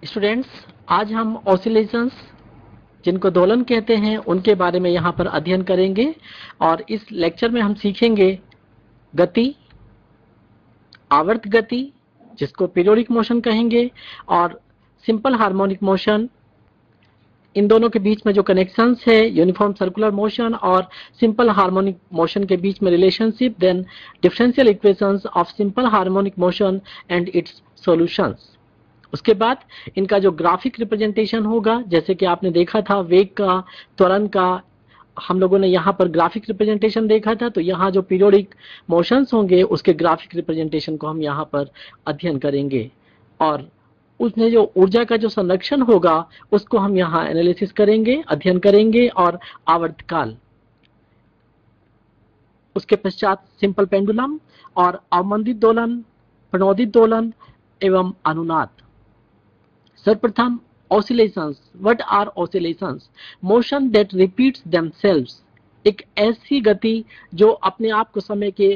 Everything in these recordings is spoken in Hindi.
स्टूडेंट्स, आज हम ऑसिलेशंस जिनको दोलन कहते हैं उनके बारे में यहाँ पर अध्ययन करेंगे और इस लेक्चर में हम सीखेंगे गति, आवर्त गति जिसको पीरियोडिक मोशन कहेंगे और सिंपल हार्मोनिक मोशन। इन दोनों के बीच में जो कनेक्शंस है, यूनिफॉर्म सर्कुलर मोशन और सिंपल हार्मोनिक मोशन के बीच में relationship, then differential equations of simple harmonic motion and its solutions. उसके बाद इनका जो ग्राफिक रिप्रेजेंटेशन होगा, जैसे कि आपने देखा था वेग का, त्वरण का, हम लोगों ने यहाँ पर ग्राफिक रिप्रेजेंटेशन देखा था, तो यहाँ जो पीरियोडिक मोशंस होंगे उसके ग्राफिक रिप्रेजेंटेशन को हम यहाँ पर अध्ययन करेंगे और उसमें जो ऊर्जा का जो संरक्षण होगा उसको हम यहाँ एनालिसिस करेंगे, अध्ययन करेंगे और आवर्तकाल। उसके पश्चात सिंपल पेंडुलम और अवमंदित दोलन, प्रणोदित दोलन एवं अनुनाद। सर्वप्रथम oscillations. What are oscillations? Motion that repeats themselves. एक ऐसी गति जो अपने आप को समय के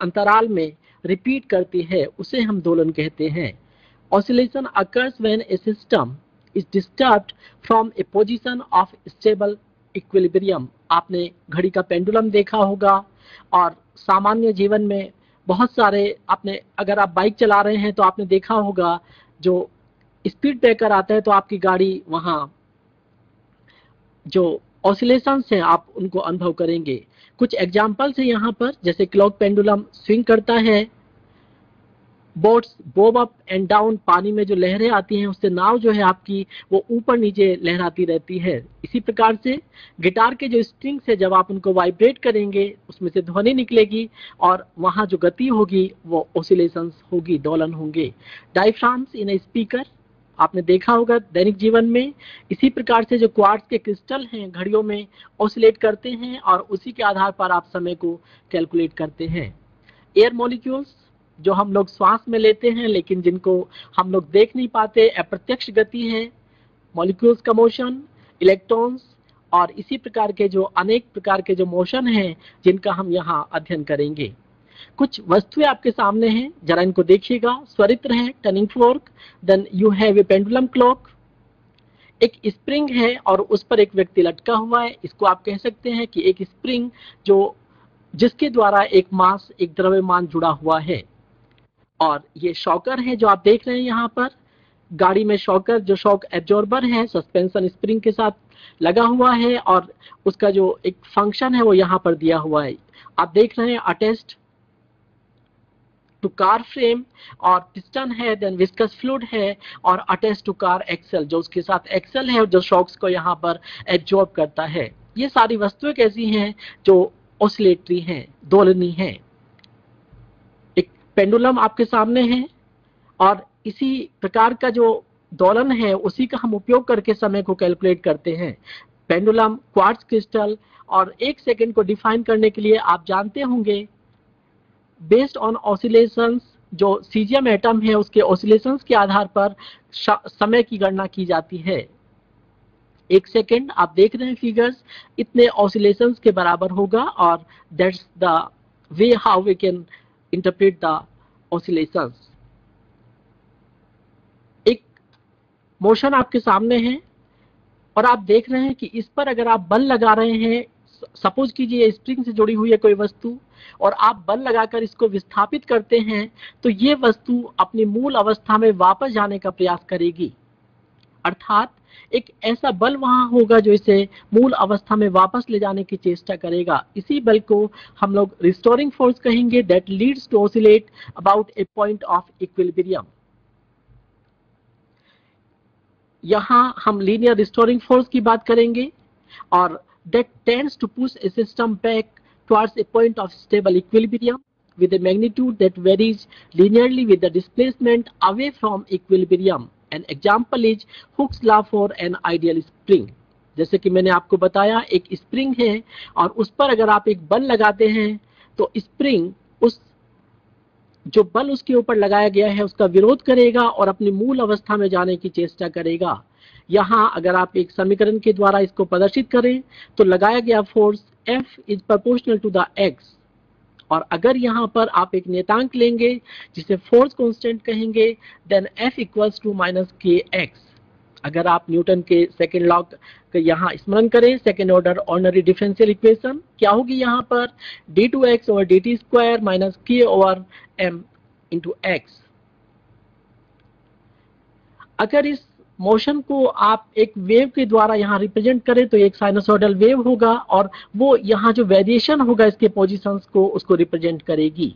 अंतराल में रिपीट करती है उसे हम दोलन कहते हैं। Oscillation occurs when a system is disturbed from a position of stable equilibrium. आपने घड़ी का पेंडुलम देखा होगा और सामान्य जीवन में बहुत सारे आपने, अगर आप बाइक चला रहे हैं तो आपने देखा होगा जो स्पीड ब्रेकर आता है तो आपकी गाड़ी वहां जो ऑसिलेशंस हैं आप उनको अनुभव करेंगे। कुछ एग्जांपल्स है यहाँ पर, जैसे क्लॉक पेंडुलम स्विंग करता है, boats Bob up and down, पानी में जो लहरें आती हैं उससे नाव जो है आपकी वो ऊपर नीचे लहराती रहती है। इसी प्रकार से गिटार के जो स्ट्रिंग्स है जब आप उनको वाइब्रेट करेंगे उसमें से ध्वनि निकलेगी और वहां जो गति होगी वो ऑसिलेशंस होगी, दोलन होंगे। डायफ्राम्स इन ए स्पीकर आपने देखा होगा दैनिक जीवन में। इसी प्रकार से जो क्वार्ट्ज के क्रिस्टल हैं घड़ियों में ऑसिलेट करते हैं और उसी के आधार पर आप समय को कैलकुलेट करते हैं। एयर मॉलिक्यूल्स जो हम लोग श्वास में लेते हैं लेकिन जिनको हम लोग देख नहीं पाते, अप्रत्यक्ष गति है, मॉलिक्यूल्स का मोशन, इलेक्ट्रॉन्स और इसी प्रकार के जो अनेक प्रकार के जो मोशन हैं जिनका हम यहाँ अध्ययन करेंगे। कुछ वस्तुएं आपके सामने हैं, जरा इनको देखिएगा। स्वरित्र है, turning fork, then you have a pendulum clock. एक स्प्रिंग है और उस पर एक व्यक्ति लटका हुआ है। इसको आप कह सकते हैं कि एक स्प्रिंग जो जिसके द्वारा एक मास, एक द्रव्यमान जुड़ा हुआ है। और ये शॉकर है जो आप देख रहे हैं यहाँ पर, गाड़ी में शॉकर जो शॉक एब्जॉर्बर है सस्पेंशन स्प्रिंग के साथ लगा हुआ है और उसका जो एक फंक्शन है वो यहाँ पर दिया हुआ है। आप देख रहे हैं अटैच्ड टू कार फ्रेम, और पिस्टन है, देन विस्कस फ्लूइड है और अटैच टू कार एक्सल जो उसके साथ एक्सल है जो शॉक्स को यहाँ पर एब्जॉर्ब करता है। ये सारी वस्तुएं कैसी हैं जो ऑसिलेटरी हैं, दोलनी हैं। एक पेंडुलम आपके सामने है और इसी प्रकार का जो दोलन है उसी का हम उपयोग करके समय को कैलकुलेट करते हैं। पेंडुलम, क्वार्ट्ज क्रिस्टल, और एक सेकंड को डिफाइन करने के लिए आप जानते होंगे बेस्ड ऑन ऑसिलेशंस, जो सीजियम एटम है उसके ऑसिलेशंस के आधार पर समय की गणना की जाती है। एक सेकंड आप देख रहे हैं फिगर्स, इतने ऑसिलेशंस के बराबर होगा और that's the way how we can interpret the oscillations. एक मोशन आपके सामने है और आप देख रहे हैं कि इस पर अगर आप बल लगा रहे हैं, सपोज कीजिए स्प्रिंग से जुड़ी हुई है कोई वस्तु और आप बल लगाकर इसको विस्थापित करते हैं तो ये वस्तु अपनी मूल अवस्था में वापस जाने का प्रयास करेगी, अर्थात एक ऐसा बल वहां होगा जो इसे मूल अवस्था में वापस ले जाने की चेष्टा करेगा। इसी बल को हम लोग रिस्टोरिंग फोर्स कहेंगे, that leads to oscillate about a point of equilibrium. यहां हम लीनियर रिस्टोरिंग फोर्स की बात करेंगे और that tends to push a system back towards a point of stable equilibrium with a magnitude that varies linearly with the displacement away from equilibrium. An example is Hooke's law for an ideal spring. जैसे कि मैंने आपको बताया एक स्प्रिंग है और उस पर अगर आप एक बल लगाते हैं तो स्प्रिंग उस जो बल उसके ऊपर लगाया गया है उसका विरोध करेगा और अपनी मूल अवस्था में जाने की चेष्टा करेगा। यहाँ अगर आप एक समीकरण के द्वारा इसको प्रदर्शित करें तो लगाया गया force F is proportional to the x और अगर यहाँ पर आप एक नियतांक लेंगे जिसे फोर्स कांस्टेंट कहेंगे, then F equals to minus के एक्स। अगर आप न्यूटन के सेकेंड लॉ का यहाँ स्मरण करें, second order ordinary differential equation क्या होगी यहाँ पर, d2x over dt square minus k over m into x. अगर इस मोशन को आप एक वेव के द्वारा यहाँ रिप्रेजेंट करें तो एक साइनसोइडल वेव होगा और वो यहाँ जो वेरिएशन होगा इसके पोजीशंस को उसको रिप्रेजेंट करेगी।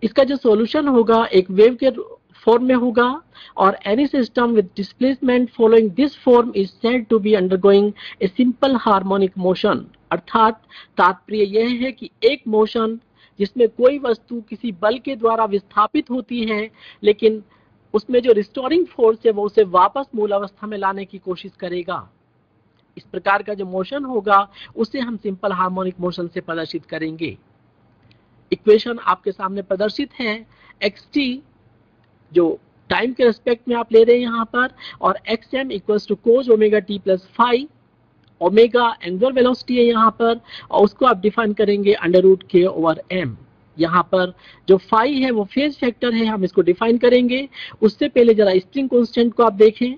इसका जो सॉल्यूशन होगा एक वेव के फॉर्म में होगा और any system with displacement following this form is said to be undergoing a simple harmonic motion. अर्थात तात्पर्य यह है कि एक मोशन जिसमें कोई वस्तु किसी बल के द्वारा विस्थापित होती है लेकिन उसमें जो रिस्टोरिंग फोर्स है वो उसे वापस मूल अवस्था में लाने की कोशिश करेगा। इस प्रकार का जो मोशन होगा उसे हम सिंपल हार्मोनिक मोशन से प्रदर्शित करेंगे। इक्वेशन आपके सामने प्रदर्शित है, xt जो टाइम के रेस्पेक्ट में आप ले रहे हैं यहाँ पर, और xm equals to cos omega t plus phi, omega angular velocity है यहाँ पर और उसको आप डिफाइन करेंगे under root k over m। यहाँ पर जो फाई है वो फेज फैक्टर है, हम इसको डिफाइन करेंगे। उससे पहले जरा स्प्रिंग कांस्टेंट को आप देखें।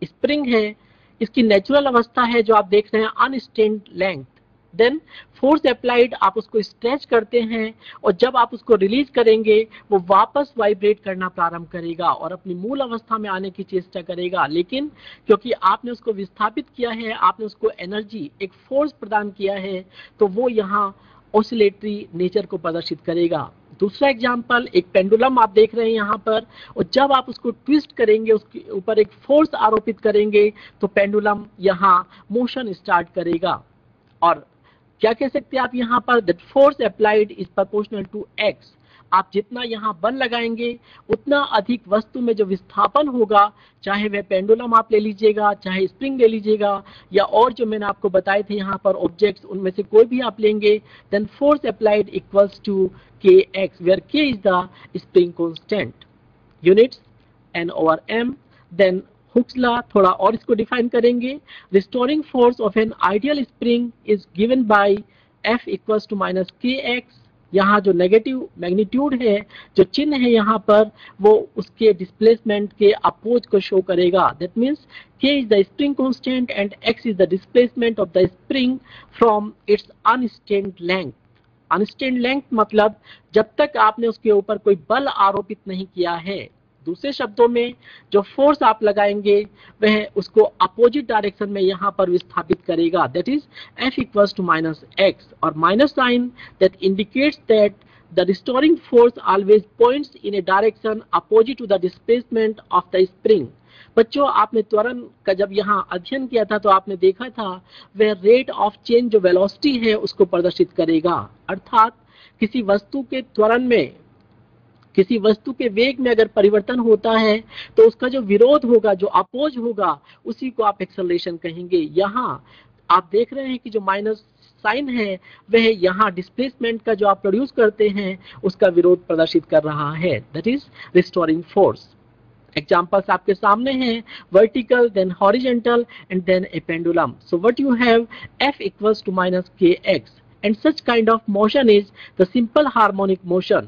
स्प्रिंग है, इसकी नेचुरल अवस्था है जो आप देख रहे हैं अनस्टेंड लेंथ, देन फोर्स अप्लाइड आप उसको स्ट्रेच करते हैं और जब आप उसको रिलीज करेंगे वो वापस वाइब्रेट करना प्रारंभ करेगा और अपनी मूल अवस्था में आने की चेष्टा करेगा। लेकिन क्योंकि आपने उसको विस्थापित किया है, आपने उसको एनर्जी एक फोर्स प्रदान किया है, तो वो यहाँ ऑसिलेटरी नेचर को प्रदर्शित करेगा। दूसरा एग्जांपल, एक पेंडुलम आप देख रहे हैं यहाँ पर, और जब आप उसको ट्विस्ट करेंगे, उसके ऊपर एक फोर्स आरोपित करेंगे तो पेंडुलम यहाँ मोशन स्टार्ट करेगा। और क्या कह सकते हैं आप यहाँ पर, that force applied is proportional to x. आप जितना यहाँ बल लगाएंगे उतना अधिक वस्तु में जो विस्थापन होगा, चाहे वह पेंडुलम आप ले लीजिएगा, चाहे स्प्रिंग ले लीजिएगा, या और जो मैंने आपको बताए थे यहाँ पर ऑब्जेक्ट्स, उनमें से कोई भी आप लेंगे, then force applied equals to k x, where k is the spring constant, units N over m. Then Hooke's law थोड़ा और इसको डिफाइन करेंगे। Restoring force of an ideal spring is given by F equals to minus के एक्स। यहाँ जो नेगेटिव मैग्नीट्यूड है, जो चिन्ह है यहाँ पर, वो उसके डिस्प्लेसमेंट के अपोज को शो करेगा। That means K is the spring constant and X is the displacement of the spring from its unstrained length. Unstrained length मतलब जब तक आपने उसके ऊपर कोई बल आरोपित नहीं किया है। दूसरे शब्दों में जो फोर्स आप लगाएंगे वह उसको अपोजिट डायरेक्शन में यहाँ पर विस्थापित करेगा। That is F equals to minus x, और minus sign that indicates that the restoring force always points in a direction opposite to the displacement of the spring. बच्चों, आपने त्वरण का जब यहाँ अध्ययन किया था तो आपने देखा था वह रेट ऑफ चेंज जो वेलोसिटी है उसको प्रदर्शित करेगा। अर्थात किसी वस्तु के त्वरण में, किसी वस्तु के वेग में अगर परिवर्तन होता है तो उसका जो विरोध होगा, जो अपोज होगा, उसी को आप एक्सेलरेशन कहेंगे। यहाँ आप देख रहे हैं कि जो माइनस साइन है वह यहाँ डिस्प्लेसमेंट का जो आप प्रोड्यूस करते हैं उसका विरोध प्रदर्शित कर रहा है। That is restoring force. Examples आपके सामने हैं, vertical, then horizontal and then a pendulum. So what you have, F equals to minus के x, and such kind of motion is the simple harmonic motion.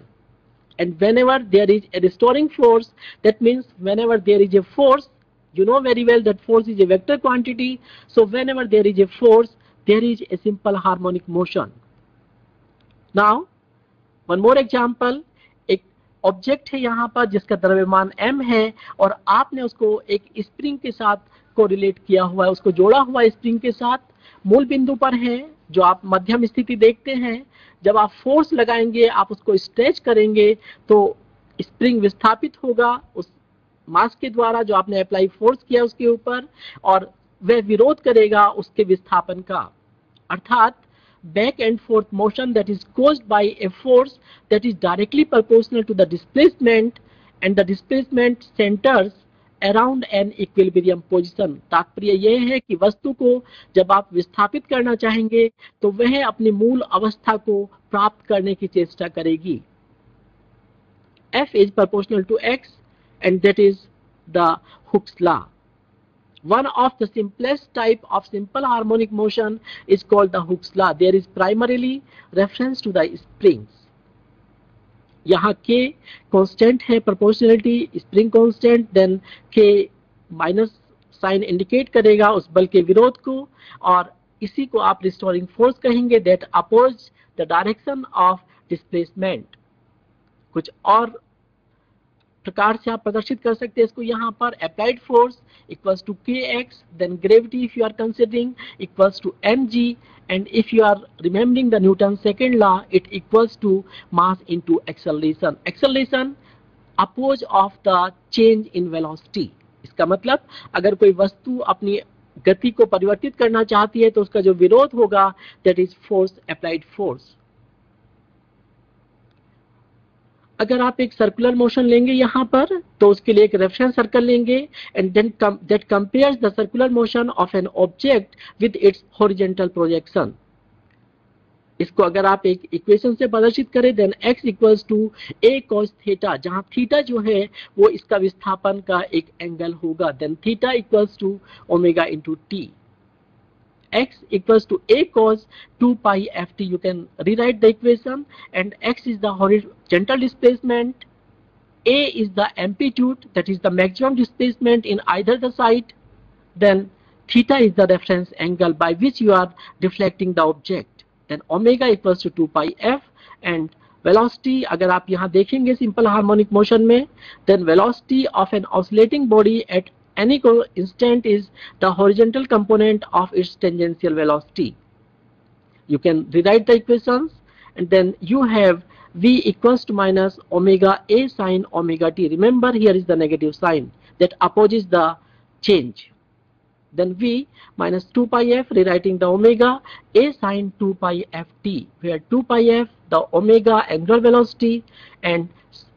And whenever there is a restoring force, that means whenever there is a force, you know very well that force is a vector quantity. So whenever there is a force, there is a simple harmonic motion. Now, one more example. एक ऑब्जेक्ट है यहाँ पर जिसका द्रव्यमान m है और आपने उसको एक स्प्रिंग के साथ कोरिलेट किया हुआ है, उसको जोड़ा हुआ है स्प्रिंग के साथ, मूल बिंदु पर है जो आप मध्यम स्थिति देखते हैं। जब आप फोर्स लगाएंगे, आप उसको स्ट्रेच करेंगे तो स्प्रिंग विस्थापित होगा उस मास के द्वारा जो आपने अप्लाई फोर्स किया उसके ऊपर, और वह विरोध करेगा उसके विस्थापन का। अर्थात back and forth motion that is caused by a force that is directly proportional to the displacement, and the displacement centres around an equilibrium position. तात्पर्य यह है कि वस्तु को जब आप विस्थापित करना चाहेंगे तो वह अपनी मूल अवस्था को प्राप्त करने की चेष्टा करेगी। F is proportional to X and that is the Hooke's law. One of the simplest type of simple harmonic motion is called the Hooke's law. There is primarily reference to the springs. यहाँ K constant है, proportionality, spring constant, then K minus sign indicate करेगा उस बल के विरोध को, और इसी को आप रिस्टोरिंग फोर्स कहेंगे, that oppose the direction of displacement. कुछ और प्रकार से आप प्रदर्शित कर सकते हैं इसको यहाँ पर, applied force equals to kx, then gravity if you are considering equals to mg, and if you are remembering the Newton's second law, it equals to mass into acceleration. Acceleration opposite of the change in velocity. इसका मतलब अगर कोई वस्तु अपनी गति को परिवर्तित करना चाहती है तो उसका जो विरोध होगा that is force, applied force. अगर आप एक सर्कुलर मोशन लेंगे यहाँ पर तो उसके लिए एक रेफरेंस सर्कल लेंगे, and then that compares the circular motion of an object with its horizontal projection. इसको अगर आप एक इक्वेशन से प्रदर्शित करें, then x equals to a cos theta, जहां थीटा जो है वो इसका विस्थापन का एक एंगल होगा, then theta equals to omega into t. x equals to a cos 2 pi ft. You can rewrite the equation, and x is the horizontal displacement, a is the amplitude, that is the maximum displacement in either the side, then theta is the reference angle by which you are deflecting the object, then omega equals to 2 pi f, and velocity अगर आप यहाँ देखेंगे simple harmonic motion में, then velocity of an oscillating body at any instant is the horizontal component of its tangential velocity. You can rewrite the equations, and then you have v equals to minus omega a sine omega t. Remember, here is the negative sign that opposes the change. Then v minus 2 pi f, rewriting the omega a sine 2 pi ft, where 2 pi f the omega angular velocity and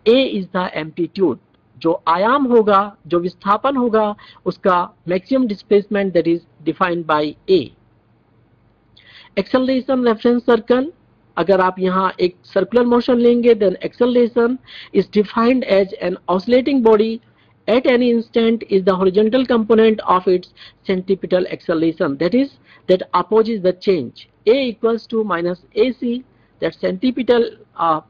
a is the amplitude. जो आयाम होगा, जो विस्थापन होगा, उसका maximum displacement that is defined by a. Acceleration reference circle, अगर आप यहाँ एक सर्कुलर मोशन लेंगे, then acceleration is defined as an oscillating body at any instant is the horizontal component of its centripetal acceleration, that is that opposes the change. A equals to minus ac, that centripetal,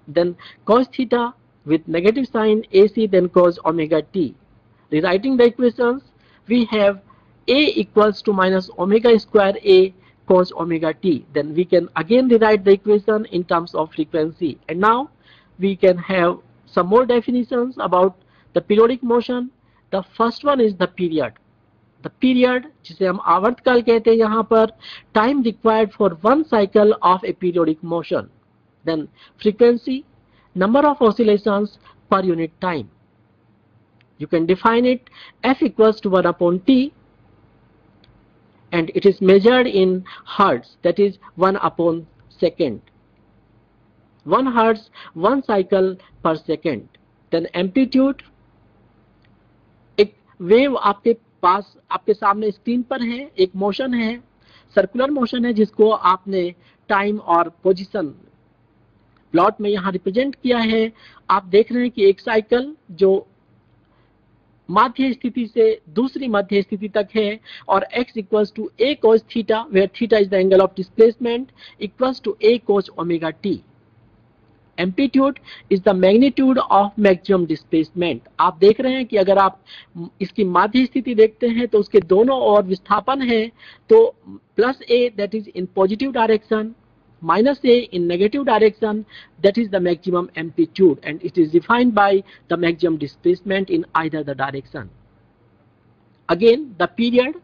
then cos theta with negative sign ac, then cos omega t. Rewriting the equations, we have a equals to minus omega square a cos omega t. Then we can again rewrite the equation in terms of frequency, and now we can have some more definitions about the periodic motion. The first one is the period. The period, जिसे हम आवर्तकाल कहते हैं यहाँ पर, time required for one cycle of a periodic motion. Then frequency, number of oscillations per unit time. You can define it, f equals to 1 upon t, and it is measured in hertz, that is 1 upon second. 1 hertz, 1 cycle per second. Then amplitude, एक वेव आपके पास, आपके सामने स्क्रीन पर है, एक मोशन है, सर्कुलर मोशन है, जिसको आपने टाइम और पोजीशन प्लॉट में यहाँ रिप्रेजेंट किया है। आप देख रहे हैं कि एक साइकिल जो माध्य स्थिति से दूसरी माध्य स्थिति तक है, और x equals to a cos theta, where theta is the angle of displacement, equals to a cos omega t. Amplitude is the magnitude of maximum displacement. आप देख रहे हैं कि अगर आप इसकी माध्य स्थिति देखते हैं तो उसके दोनों ओर विस्थापन है, तो plus a that is in positive direction, minus a in negative direction, that is the maximum amplitude, and it is defined by the maximum displacement in either the direction. Again, the period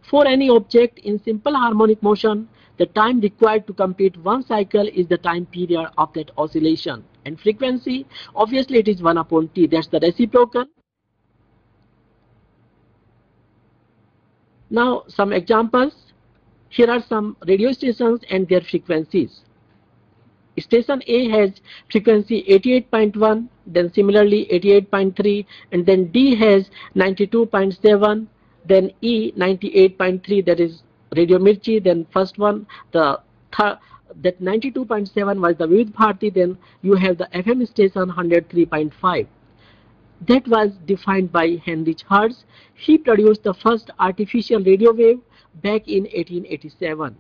for any object in simple harmonic motion, the time required to complete one cycle is the time period of that oscillation. And frequency, obviously it is 1 upon t, that's the reciprocal. Now some examples. Here are some radio stations and their frequencies. Station A has frequency 88.1, then similarly 88.3, and then D has 92.7, then E 98.3, that is Radio Mirchi. Then first one, that 92.7 was the Vividh Bharati. Then you have the FM station 103.5. that was defined by Heinrich Hertz. He produced the first artificial radio wave back in 1887.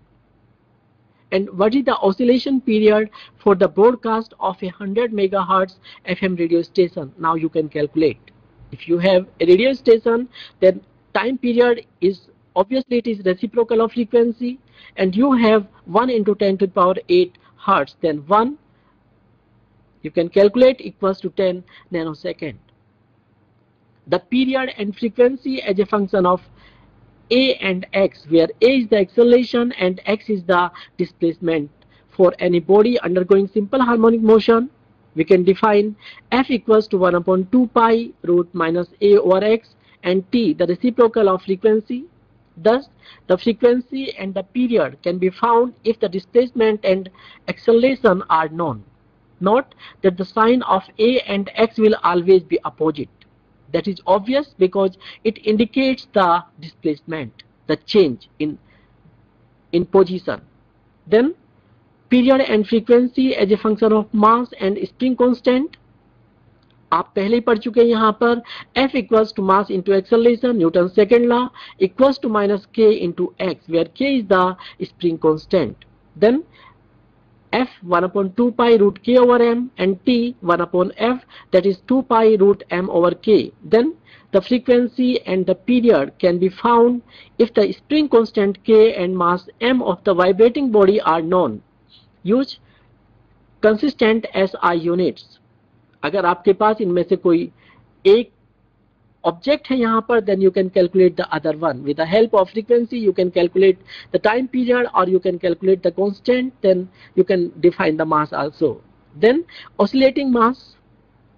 And what is the oscillation period for the broadcast of a 100 megahertz FM radio station? Now you can calculate. If you have a radio station, then time period is obviously it is reciprocal of frequency, and you have 1 into 10 to the power 8 hertz, then 1 you can calculate equals to 10 nanosecond. The period and frequency as a function of a and x, where a is the acceleration and x is the displacement. For any body undergoing simple harmonic motion, we can define f equals to 1 upon 2 pi root minus a over x, and t the reciprocal of frequency. Thus, the frequency and the period can be found if the displacement and acceleration are known. Note that the sign of a and x will always be opposite. That is obvious because it indicates the displacement, the change in position. Then period and frequency as a function of mass and spring constant. आप पहले पढ़ चुके हैं यहाँ पर F equals to mass into acceleration, Newton's second law, equals to minus K into X, where K is the spring constant. Then F 1 upon 2 pi root K over M, and T 1 upon F, that is 2 pi root M over K. Then the frequency and the period can be found if the spring constant K and mass M of the vibrating body are known. Use consistent SI units. अगर आपके पास इनमें से कोई एक object है यहाँ पर, then you can calculate the other one. With the help of frequency, you can calculate the time period, or you can calculate the constant, then you can define the mass also. Then oscillating mass,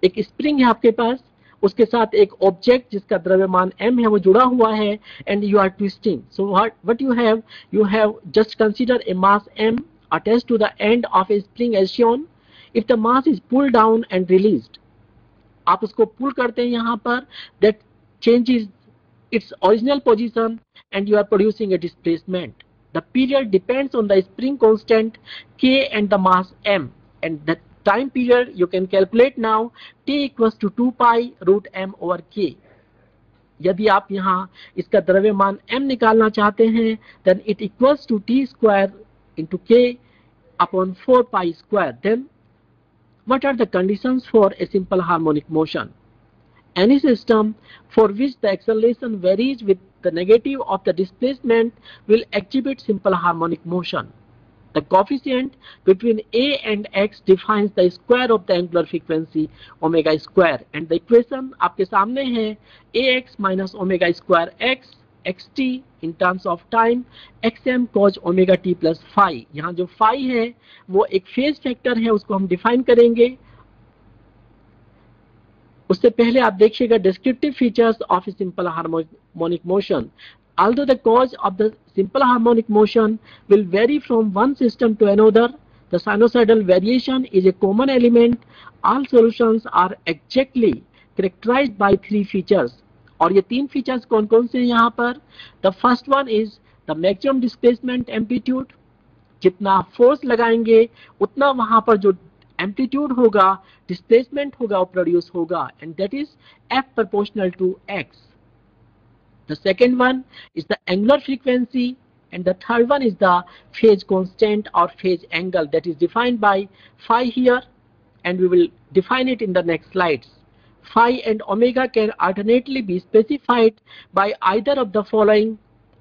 एक spring है आपके पास, उसके साथ एक object जिसका द्रव्यमान m है वो जुड़ा हुआ है, and you are twisting. So what you have just consider a mass m attached to the end of a spring as shown. If the mass is pulled down and released, आप उसको पुल करते हैं यहाँ पर, that changes its original position and you are producing a displacement. The period depends on the spring constant K and the mass m, and the time period you can calculate now, T equals to 2 pi root M over K. यदि आप यहाँ इसका द्रव्यमान m निकालना चाहते हैं, then it equals to T square into K upon 4 pi square. Then what are the conditions for a simple harmonic motion? Any system for which the acceleration varies with the negative of the displacement will exhibit simple harmonic motion. The coefficient between a and x defines the square of the angular frequency omega square, and the equation आपके सामने है ax minus omega square x xt in terms of time xm cos omega t plus phi. यहाँ जो phi है वो एक फेज फैक्टर है, उसको हम डिफाइन करेंगे. उससे पहले आप देखिएगा descriptive features of a simple harmonic motion. Although the cause of the simple harmonic motion will vary from one system to another, the sinusoidal variation is a common element. All solutions are exactly characterized by 3 features. और ये 3 features कौन कौन से हैं यहाँ पर? The first one is the maximum displacement amplitude. जितना फोर्स लगाएंगे उतना वहां पर जो एम्पलीट्यूड होगा, डिस्प्लेसमेंट होगा, वो प्रोड्यूस होगा, and that is F proportional to x. The second one is the angular frequency, and the third one is the phase constant or phase angle that is defined by phi here, and we will define it in the next slides. Phi and omega can alternately be specified by either of the following.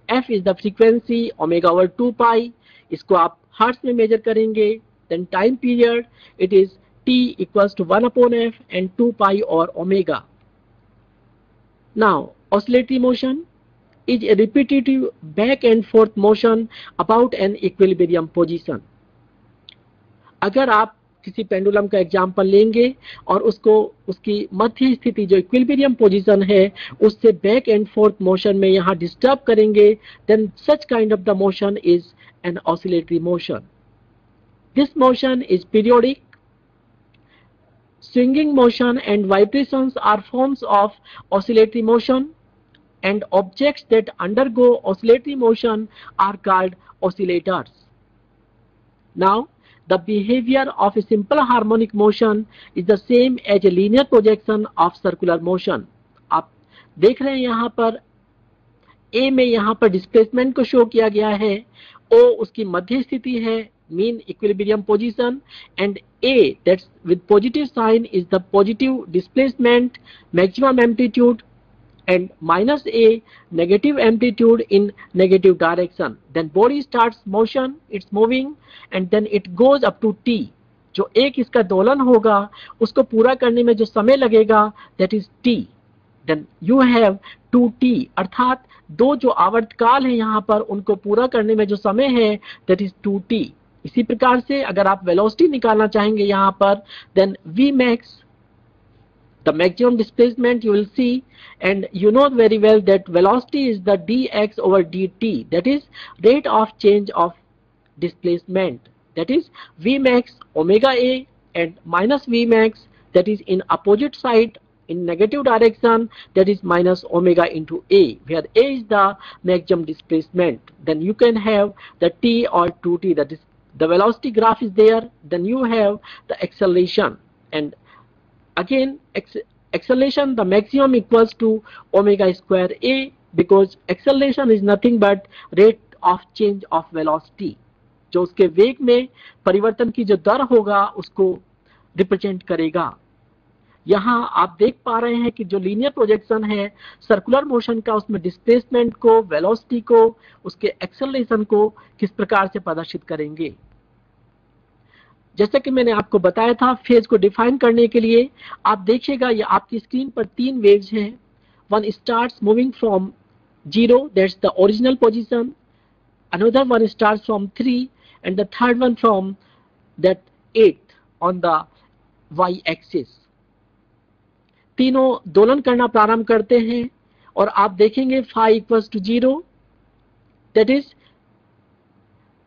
F is the frequency, omega over 2 pi, इसको आप हर्ट्ज में मेजर करेंगे. Then time period, it is T equals to 1 upon F and 2 pi or omega. Now, oscillatory motion is a repetitive back and forth motion about an equilibrium position. अगर आप किसी पेंडुलम का एग्जाम्पल लेंगे और उसको उसकी मध्य स्थिति जो इक्विलिब्रियम पोजीशन है उससे बैक एंड फोर्थ मोशन में यहाँ डिस्टर्ब करेंगे, then such kind of the motion is an oscillatory motion. This motion is periodic. Swinging motion and vibrations are forms of oscillatory motion, and objects that undergo oscillatory motion are called oscillators. Now, The behavior of a simple harmonic motion is the same as a linear projection of circular motion. आप देख रहे हैं यहाँ पर A में यहाँ पर डिस्प्लेसमेंट को शो किया गया है, O उसकी मध्य स्थिति है, mean equilibrium position, and A that's with positive sign is the positive displacement, maximum amplitude, and minus A negative amplitude in negative direction. Then body starts motion, it's moving, and then it goes up to T. जो एक इसका दोलन होगा उसको पूरा करने में जो समय लगेगा that is T. Then you have 2T, अर्थात दो जो आवर्तकाल है यहाँ पर उनको पूरा करने में जो समय है that is 2T. इसी प्रकार से अगर आप वेलोसिटी निकालना चाहेंगे यहाँ पर then Vmax, the maximum displacement you will see, and you know very well that velocity is the dx over dt, that is rate of change of displacement, that is Vmax omega A and minus Vmax, that is in opposite side in negative direction, that is minus omega into A, where A is the maximum displacement. Then you can have the T or 2T, that is the velocity graph is there. Then you have the acceleration, and again acceleration, the maximum equals to omega square A, because acceleration is nothing but rate of change of velocity, जो उसके वेग में परिवर्तन की जो दर होगा उसको रिप्रेजेंट करेगा। यहाँ आप देख पा रहे हैं कि जो लीनियर प्रोजेक्शन है सर्कुलर मोशन का, उसमें डिस्प्लेसमेंट को, वेलोसिटी को, उसके एक्सेलरेशन को किस प्रकार से प्रदर्शित करेंगे। जैसे कि मैंने आपको बताया था, फेज को डिफाइन करने के लिए आप देखिएगा ये आपकी स्क्रीन पर तीन वेव्स हैं। One starts moving from 0, that's the original position, another one starts from 3, and the third one from that 8 on the y axis. तीनों दोलन करना प्रारंभ करते हैं और आप देखेंगे phi equals to 0, that is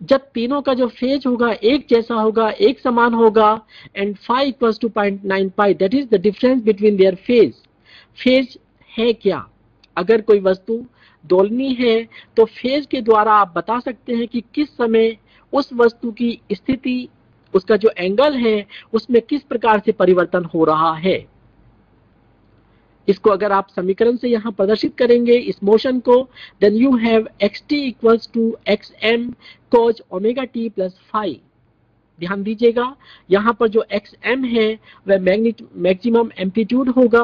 जब तीनों का जो फेज होगा एक जैसा होगा, एक समान होगा, and phi equals to 0.9 pi, that is the difference between their phase. Phase है क्या? अगर कोई वस्तु दोलनी है तो फेज के द्वारा आप बता सकते हैं कि किस समय उस वस्तु की स्थिति, उसका जो एंगल है उसमें किस प्रकार से परिवर्तन हो रहा है। इसको अगर आप समीकरण से यहाँ प्रदर्शित करेंगे इस मोशन को, then you have xt equals to xm cos omega t plus phi। ध्यान दीजिएगा यहाँ पर जो xm है वह मैक्सिमम एम्पलीट्यूड होगा,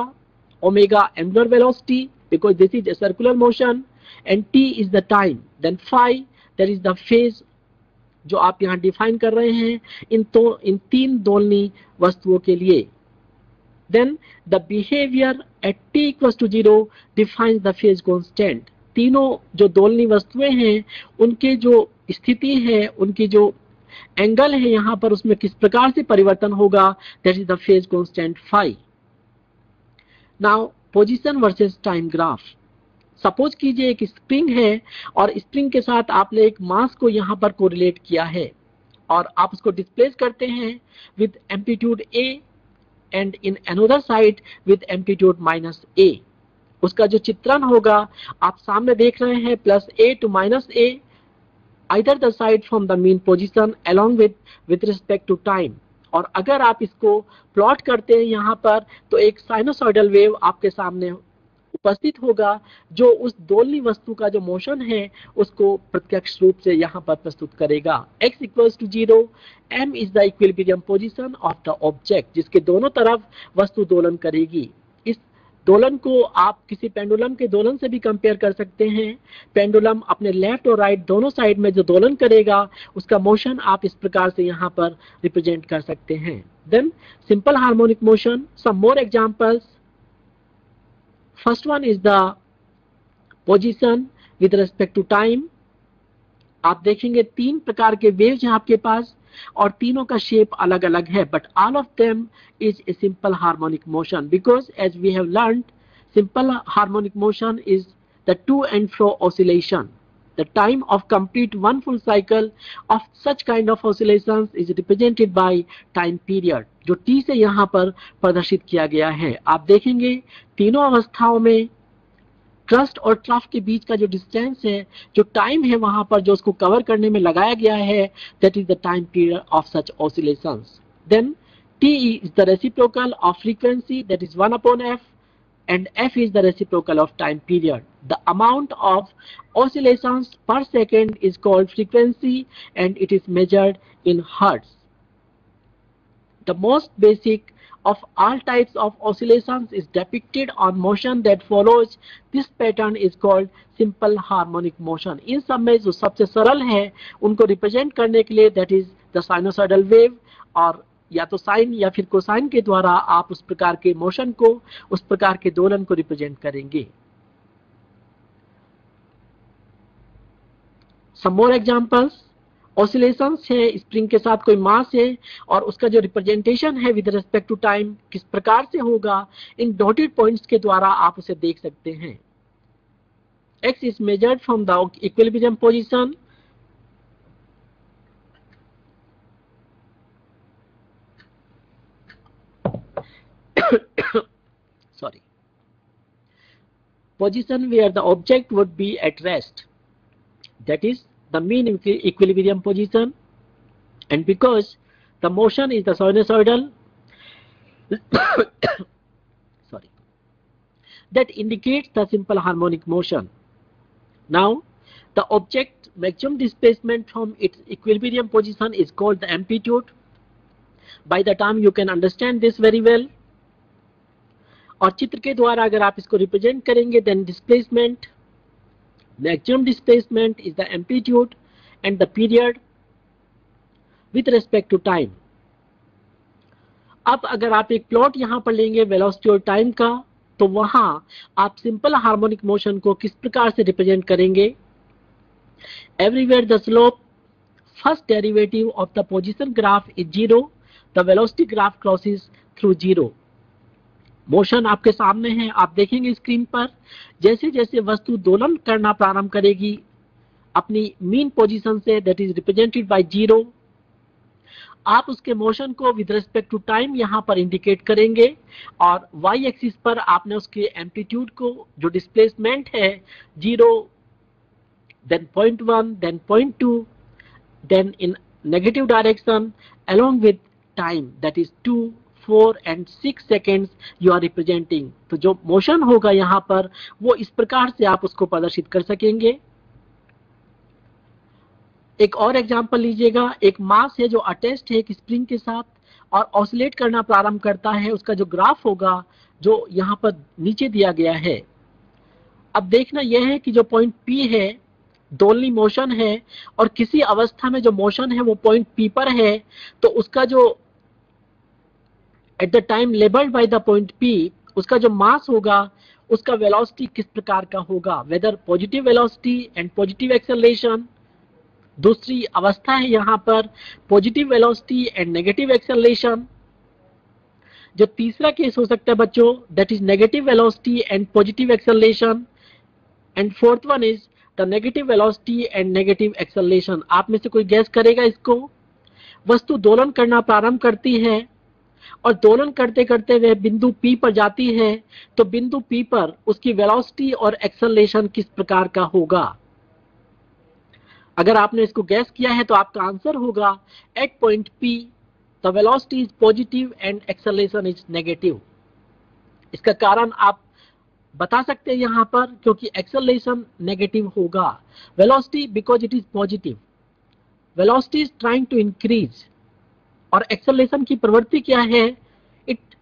omega angular velocity because this is a circular motion, and t is the time, then phi that is the phase जो आप यहाँ डिफाइन कर रहे हैं इन तीन दोलनी वस्तुओं के लिए। Then the behavior at t equals to 0 defines the phase constant. तीनों जो दोलनी वस्तुएं हैं उनके जो स्थिति है, उनकी जो एंगल है यहाँ पर उसमें किस प्रकार से परिवर्तन होगा, that is the phase constant phi. Now position versus time graph. Suppose कीजिए एक स्प्रिंग है और स्प्रिंग के साथ आपने एक मास को यहाँ पर कोरिलेट किया है और आप उसको डिस्प्लेस करते हैं with amplitude a and in another side with amplitude minus a. उसका जो चित्रण होगा आप सामने देख रहे हैं plus a to minus a either the side from the mean position along with respect to time. और अगर आप इसको प्लॉट करते हैं यहाँ पर तो एक साइनोसॉइडल वेव आपके सामने उपस्थित होगा जो उस दोलनी वस्तु का जो मोशन है उसको प्रत्यक्ष रूप से यहाँ पर प्रस्तुत करेगा। x equals to 0, m is the equilibrium position of the object, जिसके दोनों तरफ वस्तु दोलन करेगी। इस दोलन को आप किसी पेंडुलम के दोलन से भी कंपेयर कर सकते हैं। पेंडुलम अपने लेफ्ट और राइट दोनों साइड में जो दोलन करेगा उसका मोशन आप इस प्रकार से यहाँ पर रिप्रेजेंट कर सकते हैं। Then simple harmonic motion, some more examples. First one is the position with respect to time. आप देखेंगे तीन प्रकार के वेव्स हैं आपके पास और तीनों का शेप अलग अलग है, but all of them is a simple harmonic motion because as we have learned simple harmonic motion is the to and fro oscillation. The time of complete one full cycle of such kind of oscillations is represented by time period, जो t से यहाँ पर प्रदर्शित किया गया है। आप देखेंगे तीनों अवस्थाओं में क्रस्ट और ट्रफ के बीच का जो डिस्टेंस है, जो टाइम है वहां पर जो उसको कवर करने में लगाया गया है, that is the time period of such oscillations. Then t is the reciprocal of frequency, that is 1 upon f, and f is the reciprocal of time period. The amount of oscillations per second is called frequency and it is measured in hertz. The most basic of all types of oscillations is depicted on motion that follows this pattern is called simple harmonic motion. इन सब में जो सबसे सरल है उनको रिप्रेजेंट करने के लिए that is the sinusoidal wave, और या तो साइन या फिर कोसाइन के द्वारा आप उस प्रकार के मोशन को, उस प्रकार के दोलन को रिप्रेजेंट करेंगे. Some more examples. ऑसिलेशंस है, स्प्रिंग के साथ कोई मास है और उसका जो रिप्रेजेंटेशन है विद रिस्पेक्ट टू टाइम किस प्रकार से होगा, इन डॉटेड पॉइंट्स के द्वारा आप उसे देख सकते हैं. x is measured from the equilibrium position. Sorry. Position where the object would be at rest. That is the mean equilibrium position, and because the motion is the sinusoidal sorry, that indicates the simple harmonic motion. Now the object maximum displacement from its equilibrium position is called the amplitude. By the time you can understand this very well, और चित्र के द्वारा अगर आप इसको रिप्रेजेंट करेंगे, then displacement, maximum displacement is the amplitude and the period with respect to time. अब अगर आप एक प्लॉट यहां पर लेंगे वेलोसिटी और टाइम का, तो वहां आप सिंपल हार्मोनिक मोशन को किस प्रकार से रिप्रेजेंट करेंगे. Everywhere the slope first derivative of the position graph is 0, the velocity graph crosses through 0. Motion आपके सामने है, आप देखेंगे स्क्रीन पर जैसे जैसे वस्तु दोलन करना प्रारंभ करेगी अपनी मीन पोजीशन से, दैट इज रिप्रेजेंटेड बाय 0, आप उसके मोशन को विद रिस्पेक्ट टू टाइम यहां पर इंडिकेट करेंगे और y एक्सिस पर आपने उसके एम्पलीट्यूड को, जो डिस्प्लेसमेंट है 0, then 0.1, then 0.2, then in negative direction along with time, that is 2, 4 and 6 seconds you are representing. तो जो मोशन होगा यहाँ पर वो इस प्रकार से आप उसको प्रदर्शित कर सकेंगे. एक और एग्जांपल लीजिएगा. एक मास है जो अटैच्ड है एक स्प्रिंग के साथ और ऑसिलेट करना प्रारंभ करता है, उसका जो ग्राफ होगा जो यहाँ पर नीचे दिया गया है. अब देखना यह है कि जो पॉइंट P है दोलनी मोशन है और किसी अवस्था में जो मोशन है वो पॉइंट P पर है, तो उसका जो at the time labelled by the point P, उसका जो मास होगा उसका वेलोसिटी किस प्रकार का होगा, whether positive velocity and positive acceleration. दूसरी अवस्था है यहाँ पर positive velocity and negative acceleration. जो तीसरा केस हो सकता है बच्चों, that is negative velocity and positive acceleration, and fourth one is the negative velocity and negative acceleration. आप में से कोई गैस करेगा इसको. वस्तु दोलन करना प्रारंभ करती है और दोलन करते करते वह बिंदु P पर जाती है, तो बिंदु P पर उसकी वेलोसिटी और एक्सेलरेशन किस प्रकार का होगा. अगर आपने इसको गैस किया है तो आपका आंसर होगा at point P the velocity is positive and acceleration is negative. इसका कारण आप बता सकते हैं यहाँ पर, क्योंकि एक्सेलरेशन नेगेटिव होगा. Velocity because it is positive, velocity is trying to increase, और एक्सेलरेशन की प्रवृत्ति क्या है, it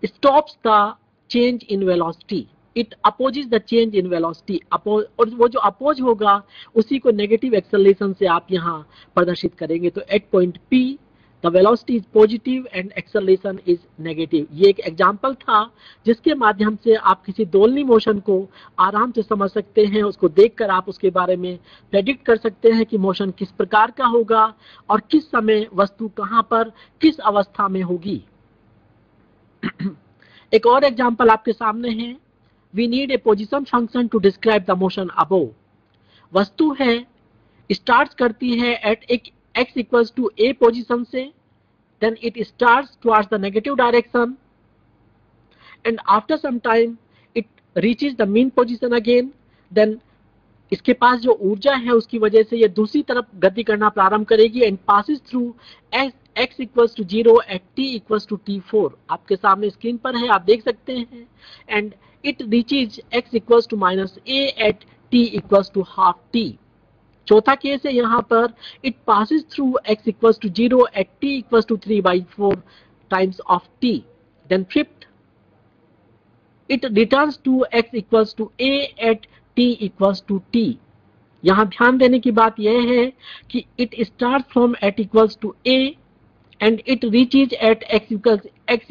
stops the change in velocity, it opposes the change in velocity. और वो जो अपोज होगा उसी को नेगेटिव एक्सेलरेशन से आप यहाँ प्रदर्शित करेंगे. तो at point P the velocity is positive and acceleration is negative. ये एक एग्जांपल था जिसके माध्यम से आप किसी दोलनी मोशन को आराम से समझ सकते हैं. उसको देखकर आप उसके बारे में प्रेडिक्ट कर सकते हैं कि मोशन किस प्रकार का होगा और किस समय वस्तु कहां पर किस अवस्था में होगी. एक और एग्जांपल आपके सामने है. We need a position function to describe the motion above. वस्तु है, स्टार्ट करती है एट एक x equals to a position से, then it starts towards the negative direction and after some time it reaches the mean position again, then इसके पास जो ऊर्जा है उसकी वजह से ये दूसरी तरफ गति करना प्रारंभ करेगी and passes through x equals to 0 at t equals to t4। आपके सामने स्क्रीन पर है, आप देख सकते हैं। And it reaches x equals to minus a at t equals to half t। चौथा केस है यहाँ पर, it passes through x equals to 0 at t equals to 3/4 times of t। Then fifth, it returns to x equals to a at t equals to t। यहाँ ध्यान देने की बात यह है कि it start from at equals to a and it reaches at x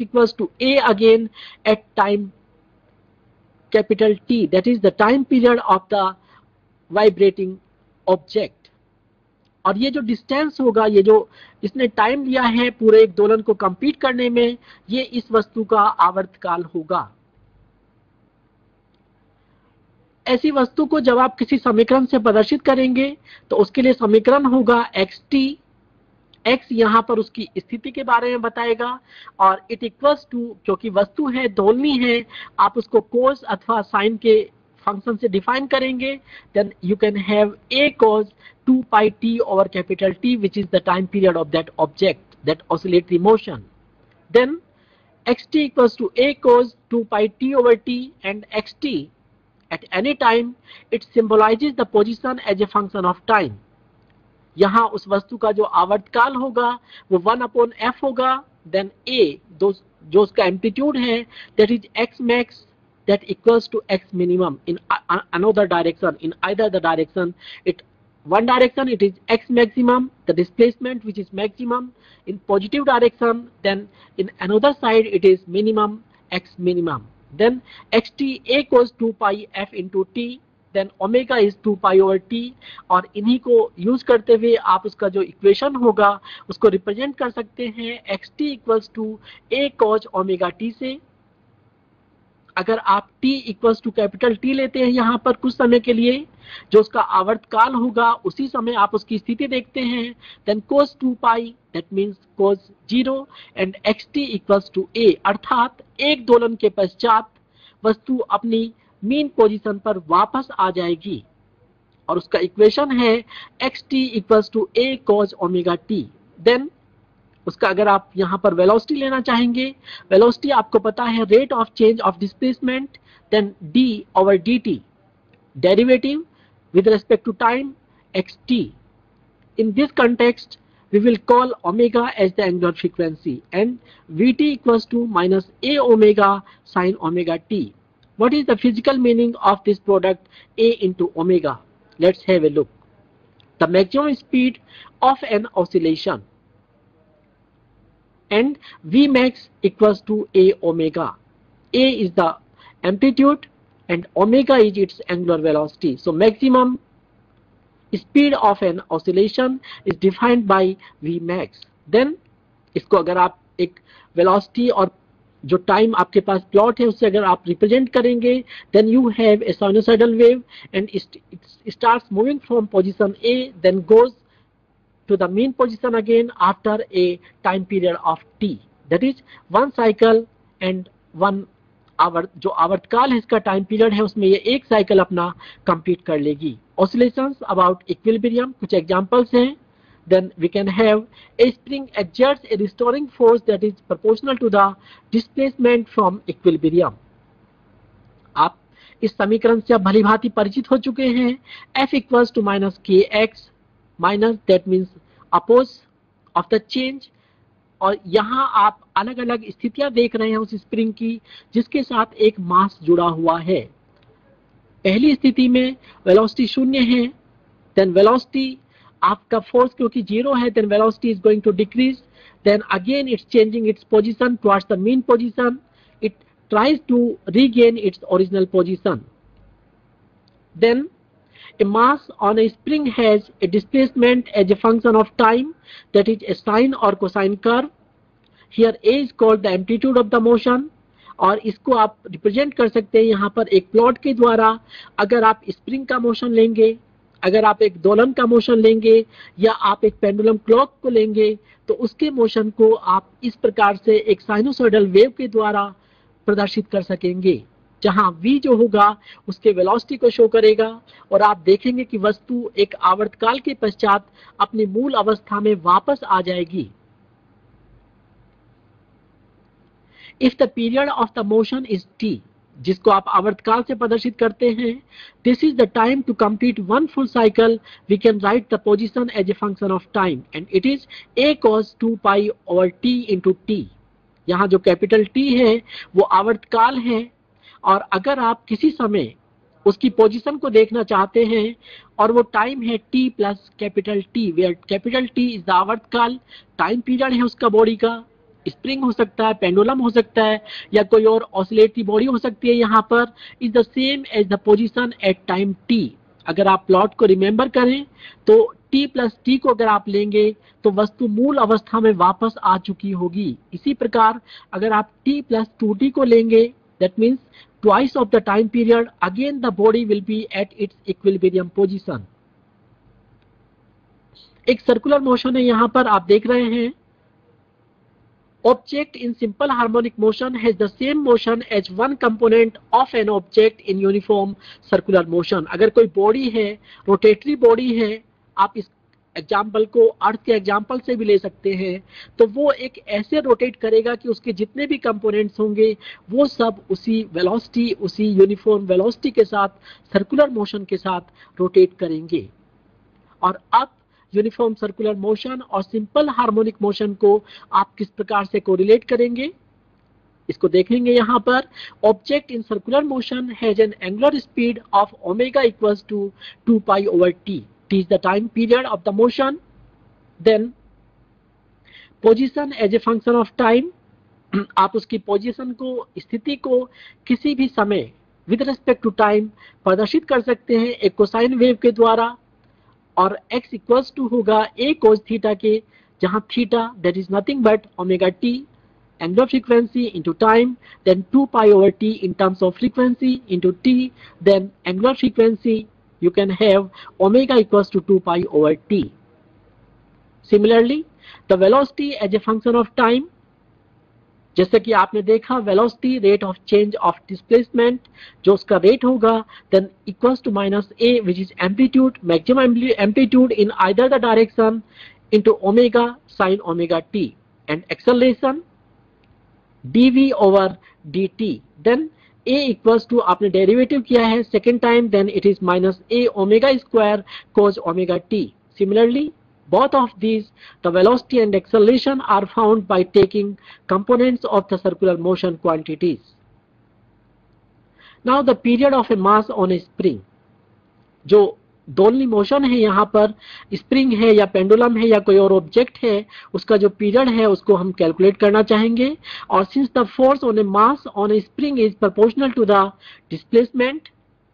equals to a again at time capital T, that is the time period of the vibrating object। और ये जो डिस्टेंस होगा, ये जो इसने टाइम लिया है पूरे एक दोलन को कंप्लीट करने में, ये इस वस्तु का आवर्तकाल होगा। ऐसी वस्तु को जब आप किसी समीकरण से प्रदर्शित करेंगे तो उसके लिए समीकरण होगा xt। x यहाँ पर उसकी स्थिति के बारे में बताएगा और इट इक्वल्स टू, क्योंकि वस्तु है, दोलनी है, आप उसको कोस अथवा साइन के फंक्शन से डिफाइन करेंगे। Then you can have a cos 2 pi t over capital T, which is the time period of that object, that oscillatory motion. Then xt equals to a cos 2 pi t over t, and xt at any time it symbolizes the position as a function of time। यहाँ उस वस्तु का जो आवर्तकाल होगा वो 1/f होगा। देन a जो उसका एम्पलीट्यूड है, that is x max that equals to x minimum in another direction, in either the direction, one direction it is x maximum, the displacement which is maximum in positive direction, then in another side it is minimum x minimum। then xt a cos 2 pi f into t, then omega is 2 pi over t। और इन्हीं को यूज करते हुए आप उसका जो इक्वेशन होगा उसको रिप्रेजेंट कर सकते हैं xt equals to a cos omega t से। अगर आप t equals to capital T लेते हैं यहाँ पर कुछ समय के लिए, जो उसका आवर्तकाल होगा उसी समय आप उसकी स्थिति देखते हैं, then cos 2 pi that means cos 0 and xt equals to a, अर्थात एक दोलन के पश्चात वस्तु अपनी मीन पोजीशन पर वापस आ जाएगी और उसका इक्वेशन है xt equals to a cos omega t। Then उसका अगर आप यहाँ पर वेलोसिटी लेना चाहेंगे, वेलोसिटी आपको पता है rate of change of displacement, then d over dt, derivative with respect to time xt। In this context we will call omega as the angular frequency and vt equals to minus a omega sin omega t। What is the physical meaning of this product a into omega? Let's have a look। The maximum speed of an oscillation and V max equals to a omega। A is the amplitude and omega is its angular velocity। So maximum speed of an oscillation is defined by V max। Then इसको अगर आप एक velocity और जो टाइम आपके पास प्लॉट है उससे अगर आप रिप्रेजेंट करेंगे, then you have a sinusoidal wave and it starts moving from position A, then goes to the mean position again after a time period of t, that is one cycle and 1 hour। जो आवर्तकाल है इसका टाइम पीरियड है उसमें ये एक साइकिल अपना कंप्लीट कर लेगी। ऑसिलेशंस अबाउट इक्विलिब्रियम, कुछ एग्जांपल्स हैं। then we can have a spring exerts a restoring force that is proportional to the displacement from equilibrium। आप इस समीकरण से अब भली भांति परिचित हो चुके हैं। f equals to minus kx minus that means oppose of the change. और यहाँ आप अलग अलग स्थितियां देख रहे हैं उस स्प्रिंग की जिसके साथ एक मास जुड़ा हुआ है। पहली स्थिति में वेलोसिटी 0 है, देन वेलोसिटी आपका फोर्स क्योंकि 0 है, then velocity is going to decrease, then again it's changing its position towards the mean position, it tries to regain its original position. Then a mass on a spring has a displacement as a function of time, that is a sine or cosine curve। Here a is called the amplitude of the motion और इसको आप रिप्रेजेंट कर सकते हैं यहाँ पर एक प्लॉट के द्वारा। अगर आप स्प्रिंग का मोशन लेंगे, अगर आप एक दोलन का मोशन लेंगे या आप एक पेंडुलम क्लॉक को लेंगे तो उसके मोशन को आप इस प्रकार से एक साइनोसॉइडल वेव के द्वारा प्रदर्शित कर सकेंगे। जहां v जो होगा उसके वेलोसिटी को शो करेगा और आप देखेंगे कि वस्तु एक आवर्तकाल के पश्चात अपनी मूल अवस्था में वापस आ जाएगी। If the period of the motion is t, जिसको आप आवर्तकाल से प्रदर्शित करते हैं, this is the time to complete one full cycle, we can write the position as a function of time and it is a cos 2 pi over t into t। यहाँ जो कैपिटल T है वो आवर्तकाल है और अगर आप किसी समय उसकी पोजीशन को देखना चाहते हैं और वो टाइम है t plus capital T, where capital T is the आवर्तकाल, टाइम पीरियड है उसका बॉडी का, स्प्रिंग हो सकता है, पेंडुलम हो सकता है या कोई और ऑसिलेटरी बॉडी हो सकती है, यहाँ पर is the same as the position at time t। अगर आप प्लॉट को रिमेंबर करें तो t प्लस t को अगर आप लेंगे तो वस्तु मूल अवस्था में वापस आ चुकी होगी। इसी प्रकार अगर आप t प्लस 2t को लेंगे, that means twice of the time period, again the body will be at its equilibrium position। एक सर्कुलर मोशन है यहाँ पर आप देख रहे हैं। Object in simple harmonic motion has the same motion as one component of an object in uniform circular motion। अगर कोई बॉडी है, रोटेटरी बॉडी है, आप इस एग्जाम्पल को अर्थ के एग्जाम्पल से भी ले सकते हैं, तो वो एक ऐसे रोटेट करेगा कि उसके जितने भी कंपोनेंट्स होंगे वो सब उसी वेलोसिटी, उसी यूनिफॉर्म वेलोसिटी के साथ, सर्कुलर मोशन के साथ रोटेट करेंगे। और अब यूनिफॉर्म सर्कुलर मोशन और सिंपल हार्मोनिक मोशन को आप किस प्रकार से कोरिलेट करेंगे, इसको देखेंगे। यहाँ पर object in circular motion has an angular speed of omega equals to 2 pi over t। t is the time period of the motion। then position as a function of time, आप उसकी पोजीशन को, स्थिति को किसी भी समय विद रिस्पेक्ट टू टाइम प्रदर्शित कर सकते हैं एक कोसाइन वेव के द्वारा, और x इक्वल्स टू होगा a cos थीटा के, जहां theta that is nothing but omega t, angular frequency into time, then 2 pi over t in terms of frequency into t, then angular frequency you can have omega equals to 2 pi over t। Similarly, the velocity as a function of time, जैसे कि आपने देखा velocity rate of change of displacement, जो उसका रेट होगा then equals to minus a which is amplitude, maximum amplitude in either the direction into omega sin omega t, and acceleration dv over dt, then a equals to, आपने डेरिवेटिव किया है second time, then it is minus a omega square cos omega t। Similarly, both of these, the velocity and acceleration, are found by taking components of the circular motion quantities। Now the period of a mass on a spring, जो दोलनी मोशन है, यहाँ पर स्प्रिंग है या पेंडुलम है या कोई और ऑब्जेक्ट है, उसका जो पीरियड है उसको हम कैलकुलेट करना चाहेंगे। और since the force on a mass on a spring is proportional to the displacement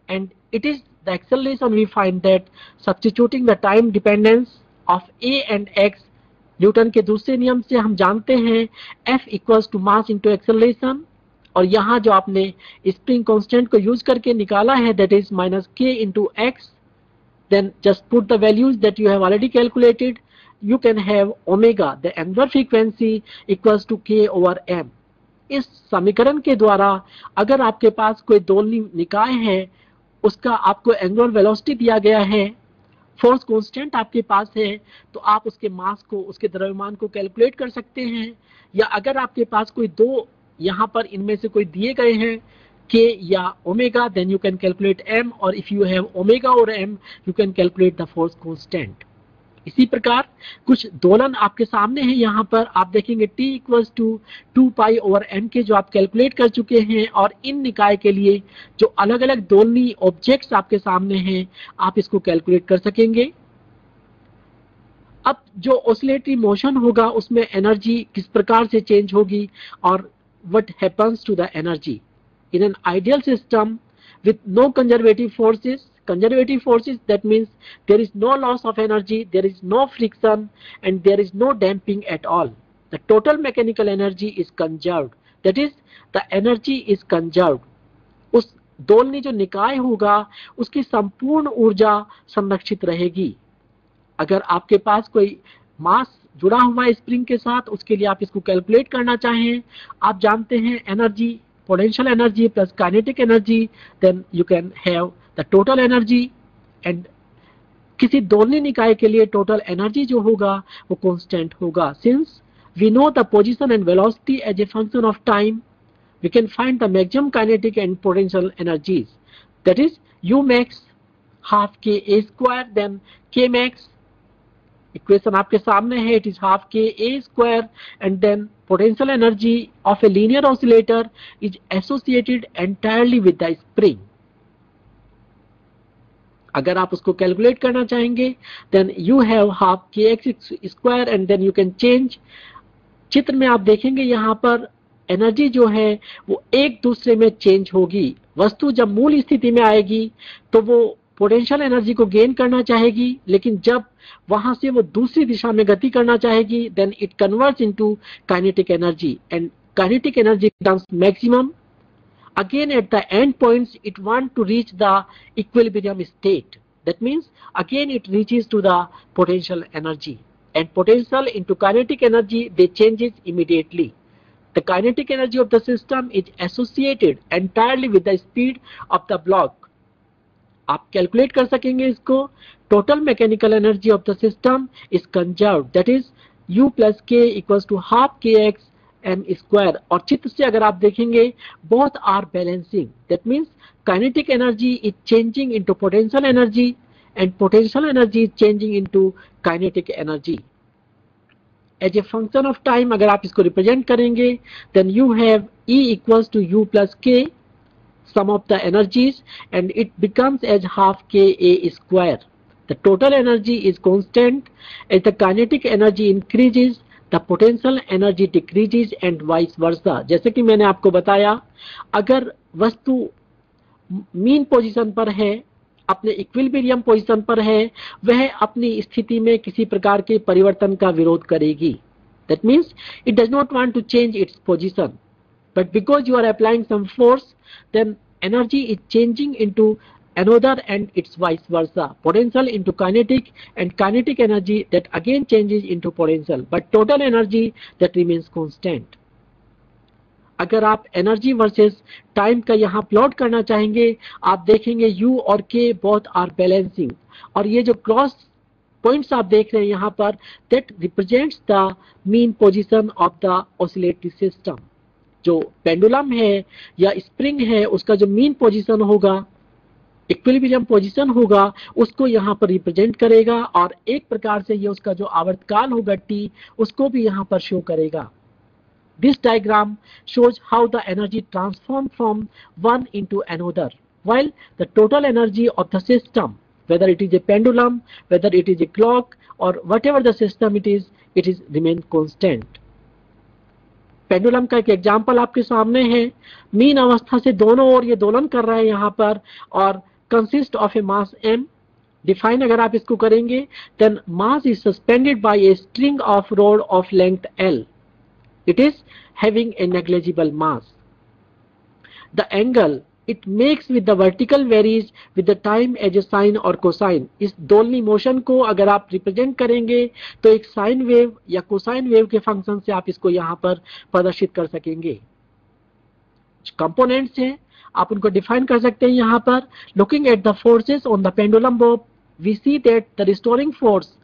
and it is the acceleration, we find that substituting the time dependence of a and x, Newton के दूसरे नियम से हम जानते हैं F equals to mass into acceleration, और यहाँ जो आपने स्प्रिंग कांस्टेंट को यूज करके निकाला है that is minus k into x, then just put the values that you have already calculated, you can have omega, the angular frequency, equals to k over m। इस समीकरण के द्वारा अगर आपके पास कोई दोलनी निकाय है, उसका आपको एंगुलर वेलोसिटी दिया गया है, फोर्स कांस्टेंट आपके पास है, तो आप उसके मास को, उसके द्रव्यमान को कैलकुलेट कर सकते हैं। या अगर आपके पास कोई दो यहाँ पर इनमें से कोई दिए गए हैं k या omega, then you can calculate m, or if you have omega or m, you can calculate the force constant। इसी प्रकार कुछ दोलन आपके सामने हैं, यहाँ पर आप देखेंगे t equals to 2 pi over m के, जो आप कैलकुलेट कर चुके हैं, और इन निकाय के लिए जो अलग अलग दोलनी ऑब्जेक्ट्स आपके सामने हैं आप इसको कैलकुलेट कर सकेंगे। अब जो ऑसिलेटरी मोशन होगा उसमें एनर्जी किस प्रकार से चेंज होगी और what happens to the energy in an ideal system with no conservative forces, that means there is no loss of energy, there is no friction, and there is no damping at all, the total mechanical energy is conserved, that is the energy is conserved। उस दोलनी जो निकाय होगा उसकी संपूर्ण ऊर्जा संरक्षित रहेगी। अगर आपके पास कोई मास जुड़ा हुआ है स्प्रिंग के साथ, उसके लिए आप इसको कैलकुलेट करना चाहें, आप जानते हैं energy potential energy plus kinetic energy, then you can have the total energy. And किसी दोलनी निकाय के लिए टोटल एनर्जी जो होगा वो कांस्टेंट होगा. Since we know the position and velocity as a function of time, we can find the maximum kinetic and potential energies. That is U max half k a square, then k max. Equation आपके सामने है. It is half k a square, and then potential energy of a linear oscillator is associated entirely with the spring. अगर आप उसको कैलकुलेट करना चाहेंगे, then you have half kx square, and then you can change. चित्र में आप देखेंगे यहाँ पर एनर्जी जो है वो एक दूसरे में चेंज होगी. वस्तु जब मूल स्थिति में आएगी तो वो पोटेंशियल एनर्जी को गेन करना चाहेगी, लेकिन जब वहां से वो दूसरी दिशा में गति करना चाहेगी, then it converts into kinetic energy, and kinetic energy becomes maximum. Again at the end points it want to reach the equilibrium state. That means again it reaches to the potential energy, and potential into kinetic energy they changes immediately. The kinetic energy of the system is associated entirely with the speed of the block. आप कैलकुलेट कर सकेंगे इसको. Total mechanical energy of the system is conserved. That is U plus K equals to half kx m square. और चित्र से अगर आप देखेंगे both are balancing. That means kinetic energy is changing into potential energy, and potential energy is changing into kinetic energy. As a function of time अगर आप इसको represent करेंगे, then you have E equals to U plus K, sum of the energies, and it becomes as half k a square. The total energy is constant. As the kinetic energy increases, the potential energy decreases and vice versa. जैसे कि मैंने आपको बताया, अगर वस्तु मीन पोजीशन पर है, अपने इक्विलिब्रियम पोजीशन पर है, वह अपनी स्थिति में किसी प्रकार के परिवर्तन का विरोध करेगी. That means it does not want to change its position, but because you are applying some force, then energy is changing into another, and it's vice versa. Potential into kinetic, and kinetic energy that again changes into potential, but total energy that remains constant. अगर आप एनर्जी वर्सेस टाइम का यहाँ प्लॉट करना चाहेंगे, आप देखेंगे U और K both are balancing, और ये जो क्रॉस पॉइंट्स आप देख रहे हैं यहाँ पर, that represents the mean position of the oscillatory system. जो पेंडुलम है या स्प्रिंग है, उसका जो मीन पोजीशन होगा, इक्विलिब्रियम पोजीशन होगा, उसको यहाँ पर रिप्रेजेंट करेगा, और एक प्रकार से ये उसका जो आवर्तकाल होगा T, उसको भी यहाँ पर शो करेगा. This diagram shows how the energy transforms from one into another, while the total energy of the system, whether it is a pendulum, whether it is a clock, or whatever the system it is remain constant. Pendulum का एक एग्जाम्पल आपके सामने है. मीन अवस्था से दोनों ओर ये दोलन कर रहा है यहाँ पर, और consist of a mass m. Define अगर आप इसको करेंगे, then mass is suspended by a string of rod of length l. It is having a negligible mass. The angle it makes with the vertical varies with the time as a sine or cosine. इस दोलनी मोशन को अगर आप रिप्रेजेंट करेंगे तो एक साइन वेव या कोसाइन वेव के फंक्शन से आप इसको यहाँ पर प्रदर्शित कर सकेंगे. कंपोनेंट्स हैं, आप उनको डिफाइन कर सकते हैं यहाँ पर. Looking at the forces on the pendulum bob, we see that the restoring force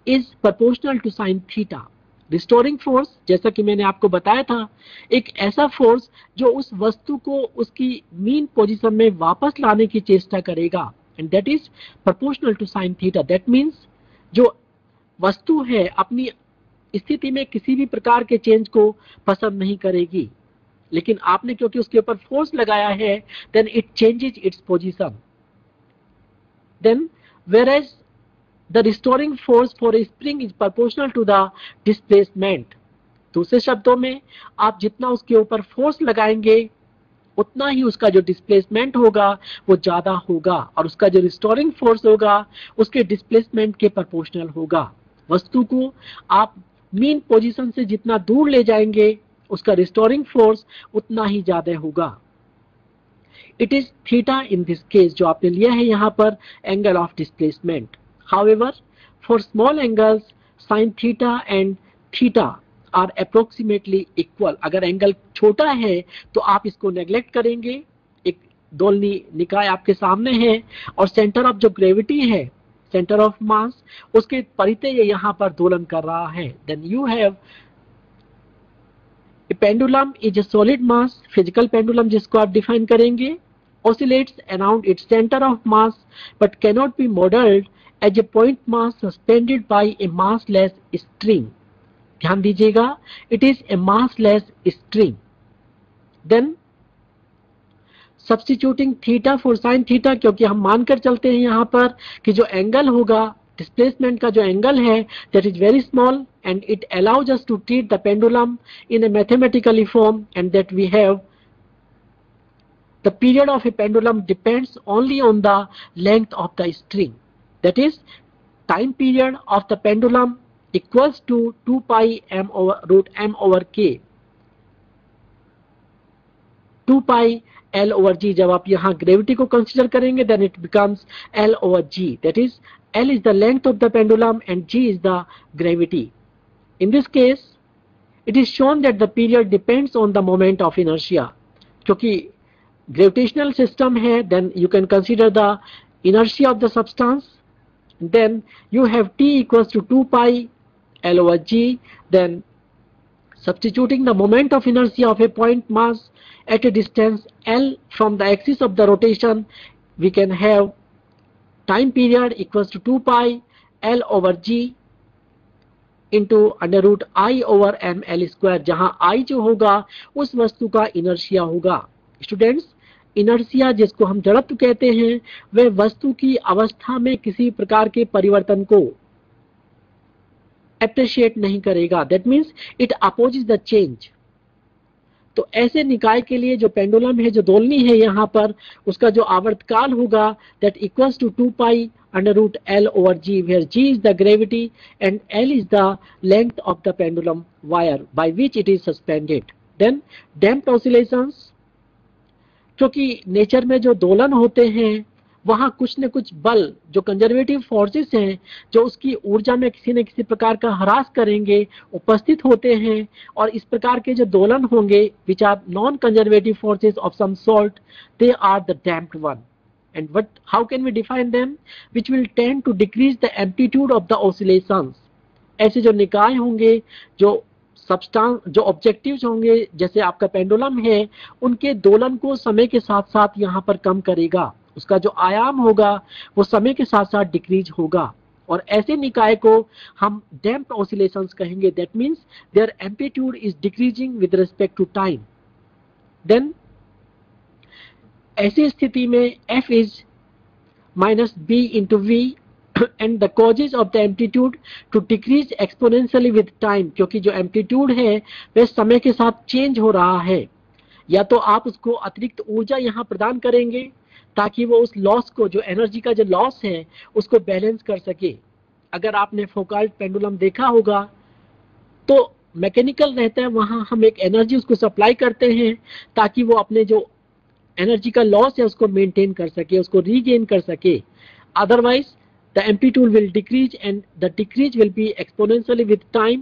is proportional to sine theta. Restoring force, जैसा कि मैंने आपको बताया था, एक ऐसा फोर्स जो उस वस्तु को उसकी मीन पोजीशन में वापस लाने की चेष्टा करेगा, and that is proportional to sine theta. That means जो वस्तु है अपनी स्थिति में किसी भी प्रकार के चेंज को पसंद नहीं करेगी, लेकिन आपने क्योंकि उसके ऊपर फोर्स लगाया है, then it changes its position. Then whereas the restoring force for a spring is proportional to the displacement. दूसरे शब्दों में, आप जितना उसके ऊपर फोर्स लगाएंगे उतना ही उसका जो डिस्प्लेसमेंट होगा वो ज्यादा होगा, और उसका जो रिस्टोरिंग फोर्स होगा उसके डिस्प्लेसमेंट के प्रोपोर्शनल होगा. वस्तु को आप मीन पोजीशन से जितना दूर ले जाएंगे उसका रिस्टोरिंग फोर्स उतना ही ज्यादा होगा. It is theta in this case, जो आपने लिया है यहाँ पर angle of displacement. However, for small angles, sin theta and theta are approximately equal. अगर एंगल छोटा है तो आप इसको नेग्लेक्ट करेंगे। एक दोलनी निकाय आपके सामने है और सेंटर ऑफ जो ग्रेविटी है, सेंटर ऑफ मास, उसके परिते ये यहाँ पर दोलन कर रहा है। Then you have a pendulum is a solid mass, physical pendulum जिसको आप डिफाइन करेंगे, oscillates around its center of mass but cannot be modeled as a point mass suspended by a massless string. ध्यान दीजिएगा, it is a massless string. Then substituting theta for sin theta, क्योंकि हम मानकर चलते हैं यहाँ पर कि जो एंगल होगा, डिस्प्लेसमेंट का जो एंगल है, that is very small and it allows us to treat the pendulum in a mathematically form, and that we have the period of a pendulum depends only on the length of the string. That is, time period of the pendulum equals to 2 pi m over root m over k, 2 pi L over G. जब आप यहाँ gravity को consider करेंगे, then it becomes L over G. That is, L is the length of the pendulum and G is the gravity. In this case, it is shown that the period depends on the moment of inertia. क्योंकि gravitational system है, then you can consider the inertia of the substance. Then you have T equals to 2 pi L over G. Then substituting the moment of inertia of a point mass at a distance L from the axis of the rotation, we can have time period equals to 2 pi L over G into under root I over m L square, जहां I जो होगा उस वस्तु का inertia होगा। स्टूडेंट्स, इनर्शिया जिसको हम जड़त्व कहते हैं, वह वस्तु की अवस्था में किसी प्रकार के परिवर्तन को अप्रिशिएट नहीं करेगा। That means it opposes the change. तो ऐसे निकाय के लिए जो पेंडुलम है, जो दोलनी है यहाँ पर, उसका जो आवर्तकाल होगा, that equals to 2 pi under root L over G, where G is the gravity and L is the length of the pendulum wire by which it is suspended. Then damped oscillations, क्योंकि नेचर में जो दोलन होते हैं वहां कुछ न कुछ बल, जो कंजर्वेटिव फोर्सेस हैं, जो उसकी ऊर्जा में किसी न किसी प्रकार का ह्रास करेंगे, उपस्थित होते हैं, और इस प्रकार के जो दोलन होंगे which are non conservative forces of some sort, they are the damped one. And what, how can we define them? Which will tend to decrease the amplitude of the oscillations. ऐसे जो निकाय होंगे, जो सब्सटेंस, जो ऑब्जेक्टिव्स होंगे, जैसे आपका पेंडुलम है, उनके दोलन को समय के साथ साथ यहाँ पर कम करेगा। उसका जो आयाम होगा वो समय के साथ साथ डिक्रीज होगा, और ऐसे निकाय को हम डैम्प्ड ऑसिलेशंस कहेंगे। That means their amplitude is decreasing with respect to time. Then ऐसी स्थिति में F is minus B into V and the causes of the amplitude to decrease exponentially with time, क्योंकि जो एम्पलीट्यूड है वह समय के साथ चेंज हो रहा है। या तो आप उसको अतिरिक्त ऊर्जा यहाँ प्रदान करेंगे ताकि वो उस लॉस को, जो एनर्जी का जो लॉस है, उसको बैलेंस कर सके। अगर आपने फोकाल्ट पेंडुलम देखा होगा तो मैकेनिकल रहता है, वहां हम एक एनर्जी उसको सप्लाई करते हैं ताकि वो अपने जो एनर्जी का लॉस है उसको मेंटेन कर सके, उसको रीगेन कर सके। Otherwise the amplitude will decrease and the decrease will be exponentially with time,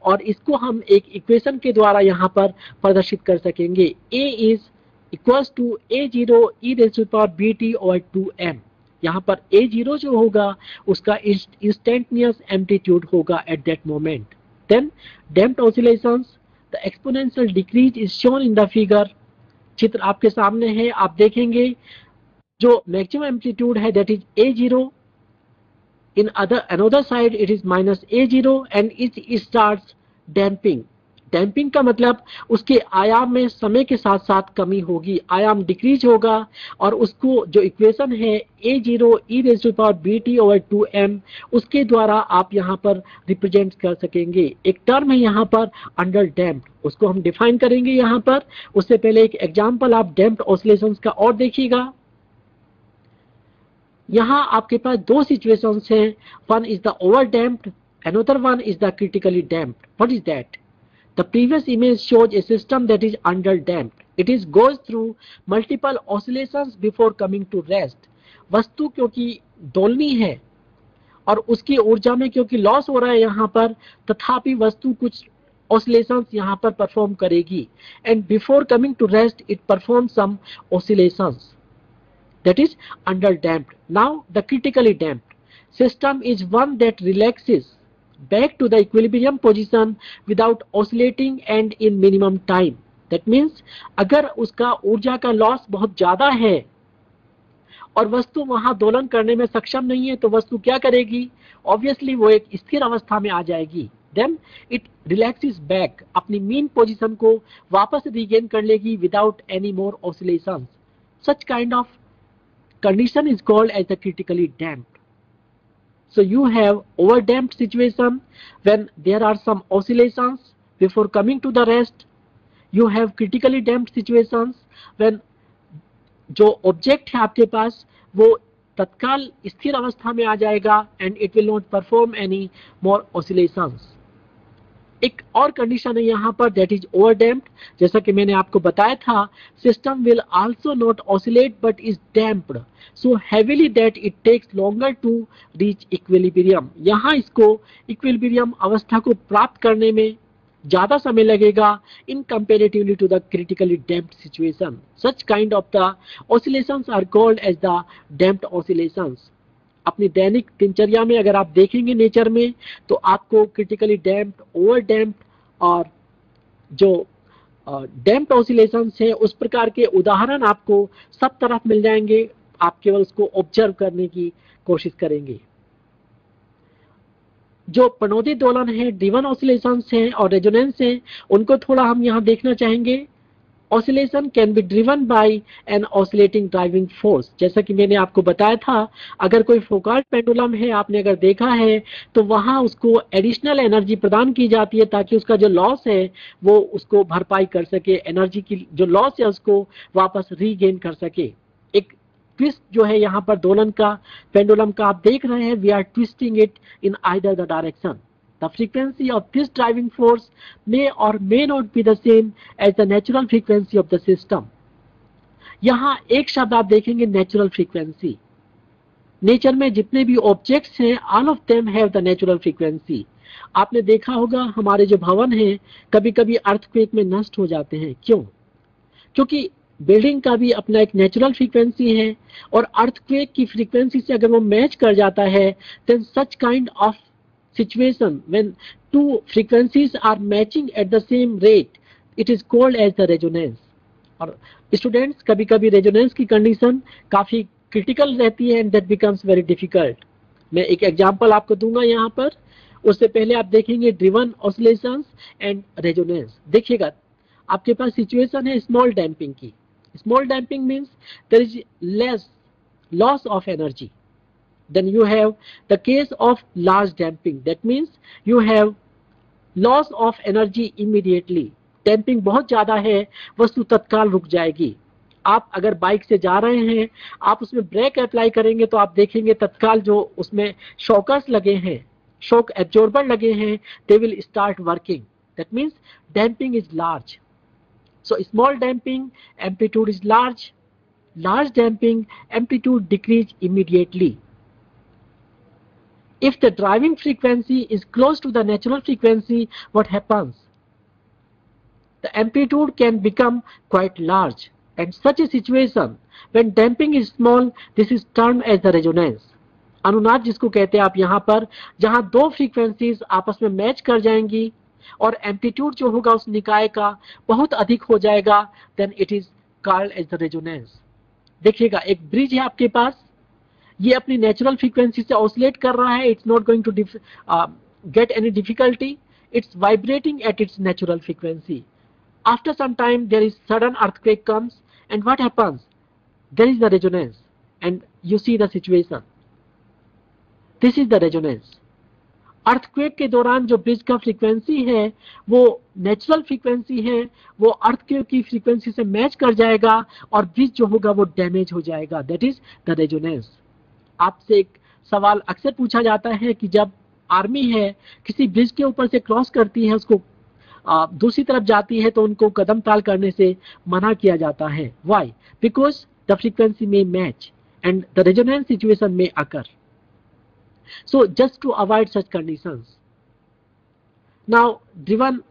और इसको हम एक इक्वेशन के द्वारा यहाँ पर प्रदर्शित कर सकेंगे। A is equals to A0 e raised to the power bt over 2m। यहाँ पर A0 जो होगा उसका instantaneous amplitude होगा at that moment। Then damped oscillations, the exponential decrease is shown in the figure। चित्र आपके सामने है, आप देखेंगे जो maximum amplitude है that is A0, in another side it is minus A0 and it starts damping। Damping का मतलब उसके आयाम में समय के साथ साथ कमी होगी, आयाम डिक्रीज होगा, और उसको जो इक्वेशन है A0 e raised to the power bt over 2m, उसके द्वारा आप यहाँ पर रिप्रेजेंट कर सकेंगे। एक टर्म है यहाँ पर अंडर डैम्प्ड, उसको हम डिफाइन करेंगे यहाँ पर। उससे पहले एक एग्जांपल आप डैम्प्ड ऑसिलेशंस का और देखिएगा। यहाँ आपके पास दो सिचुएशंस हैं, one is the over damped, another one is the critically damped. What is that? The previous image shows a system that is under damped. It is goes through multiple oscillations before coming to rest. वस्तु क्योंकि दोलनी है और उसकी ऊर्जा में क्योंकि लॉस हो रहा है यहाँ पर, तथापि वस्तु कुछ oscillations यहाँ पर परफॉर्म करेगी, and before coming to rest it performs some oscillations, that is under damped. Now the critically damped system is one that relaxes back to the equilibrium position without oscillating and in minimum time. That means अगर उसका ऊर्जा का लॉस बहुत ज्यादा है और वस्तु वहां दोलन करने में सक्षम नहीं है, तो वस्तु क्या करेगी? ऑब्वियसली वो एक स्थिर अवस्था में आ जाएगी. देन इट रिलैक्सेस बैक, अपनी मीन पोजीशन को वापस रिगेन कर लेगी without any more oscillations. Such kind of condition is called as the critically damped. So you have over damped situation when there are some oscillations before coming to the rest. You have critically damped situations when जो ऑब्जेक्ट है आपके पास वो तत्काल स्थिर अवस्था में आ जाएगा and it will not perform any more oscillations. एक और कंडीशन है यहाँ पर, दैट इज ओवर डैम्प्ड. जैसा कि मैंने आपको बताया था, system will also not oscillate but is damped so heavily that it takes longer to reach equilibrium. यहाँ इसको इक्विलिब्रियम अवस्था को प्राप्त करने में ज्यादा समय लगेगा in comparatively to the critically damped situation. Such kind of the oscillations are called as the damped oscillations. अपनी दैनिक दिनचर्या में अगर आप देखेंगे नेचर में, तो आपको क्रिटिकली डैम्प्ड, ओवर डैम्प्ड और जो डैम्प्ड ऑसिलेशंस है उस प्रकार के उदाहरण आपको सब तरफ मिल जाएंगे. आप केवल उसको ऑब्जर्व करने की कोशिश करेंगे. जो प्रणोदित दोलन है, ड्रिवन ऑसिलेशंस है और रेजोनेंस है, उनको थोड़ा हम यहाँ देखना चाहेंगे. Oscillation can be driven by an oscillating driving force. जैसा कि मैंने आपको बताया था, अगर कोई फोकाल्ट पेंडुलम है, आपने अगर देखा है, तो वहां उसको एडिशनल एनर्जी प्रदान की जाती है ताकि उसका जो लॉस है वो उसको भरपाई कर सके, एनर्जी की जो लॉस है उसको वापस रीगेन कर सके. एक ट्विस्ट जो है यहाँ पर दोलन का, पेंडुलम का आप देख रहे हैं, we are twisting it in either the direction. The frequency of this driving force may or may not be the same as the natural frequency of the system. यहाँ एक शब्द आप देखेंगे, नेचुरल फ्रीक्वेंसी. नेचर में जितने भी ऑब्जेक्ट्स हैं, all of them have the natural frequency. आपने देखा होगा हमारे जो भवन हैं कभी कभी अर्थक्वेक में नष्ट हो जाते हैं. क्यों? क्योंकि बिल्डिंग का भी अपना एक नेचुरल फ्रीक्वेंसी है और अर्थक्वेक की फ्रीक्वेंसी से अगर वो मैच कर जाता है, then such kind of situation when two frequencies are matching at the same rate, it is called as the resonance. और स्टूडेंट्स, कभी कभी रेजोनेंस की कंडीशन काफी क्रिटिकल रहती है and that becomes very difficult. मैं एक एग्जांपल आपको दूंगा यहाँ पर. उससे पहले आप देखेंगे ड्रिवन ऑसिलेशंस एंड रेजोनेंस. देखिएगा, आपके पास सिचुएशन है स्मॉल डैम्पिंग की. Small damping means there is less loss of energy. Then you have the case of large damping. That means you have loss of energy immediately. Damping बहुत ज्यादा है, वस्तु तत्काल रुक जाएगी. आप अगर बाइक से जा रहे हैं, आप उसमें ब्रेक अप्लाई करेंगे तो आप देखेंगे तत्काल जो उसमें शॉकर्स लगे हैं, शॉक एब्जॉर्बर लगे हैं, they will start working. That means damping is large. So small damping amplitude is large. Large damping amplitude decrease immediately. If the driving frequency is close to the natural frequency, what happens? The amplitude can become quite large, and such a situation when damping is small, this is termed as the resonance. अनुनाद जिसको कहते हैं आप यहाँ पर, जहाँ दो फ्रीक्वेंसीज आपस में मैच कर जाएंगी और एम्पलीट्यूड जो होगा उस निकाय का बहुत अधिक हो जाएगा, then it is called as the resonance. देखिएगा, एक ब्रिज है आपके पास, ये अपनी नेचुरल फ्रीक्वेंसी से ऑसिलेट कर रहा है. It's not going to get any difficulty. It's vibrating at its natural frequency. After some time there is sudden earthquake comes and what happens? There is the resonance and you see the situation. This is the resonance. Earthquake के दौरान जो ब्रिज का फ्रीक्वेंसी है वो नेचुरल फ्रीक्वेंसी है, वो अर्थक्वेक की फ्रीक्वेंसी से मैच कर जाएगा और ब्रिज जो होगा वो डैमेज हो जाएगा. That is the resonance. आपसे एक सवाल अक्सर पूछा जाता है कि जब आर्मी है किसी ब्रिज के ऊपर से क्रॉस करती है, उसको दूसरी तरफ जाती है, तो उनको कदम ताल करने से मना किया जाता है. व्हाई? बिकॉज द फ्रीक्वेंसी में match and the resonance situation में occur. So just to avoid such conditions. Now driven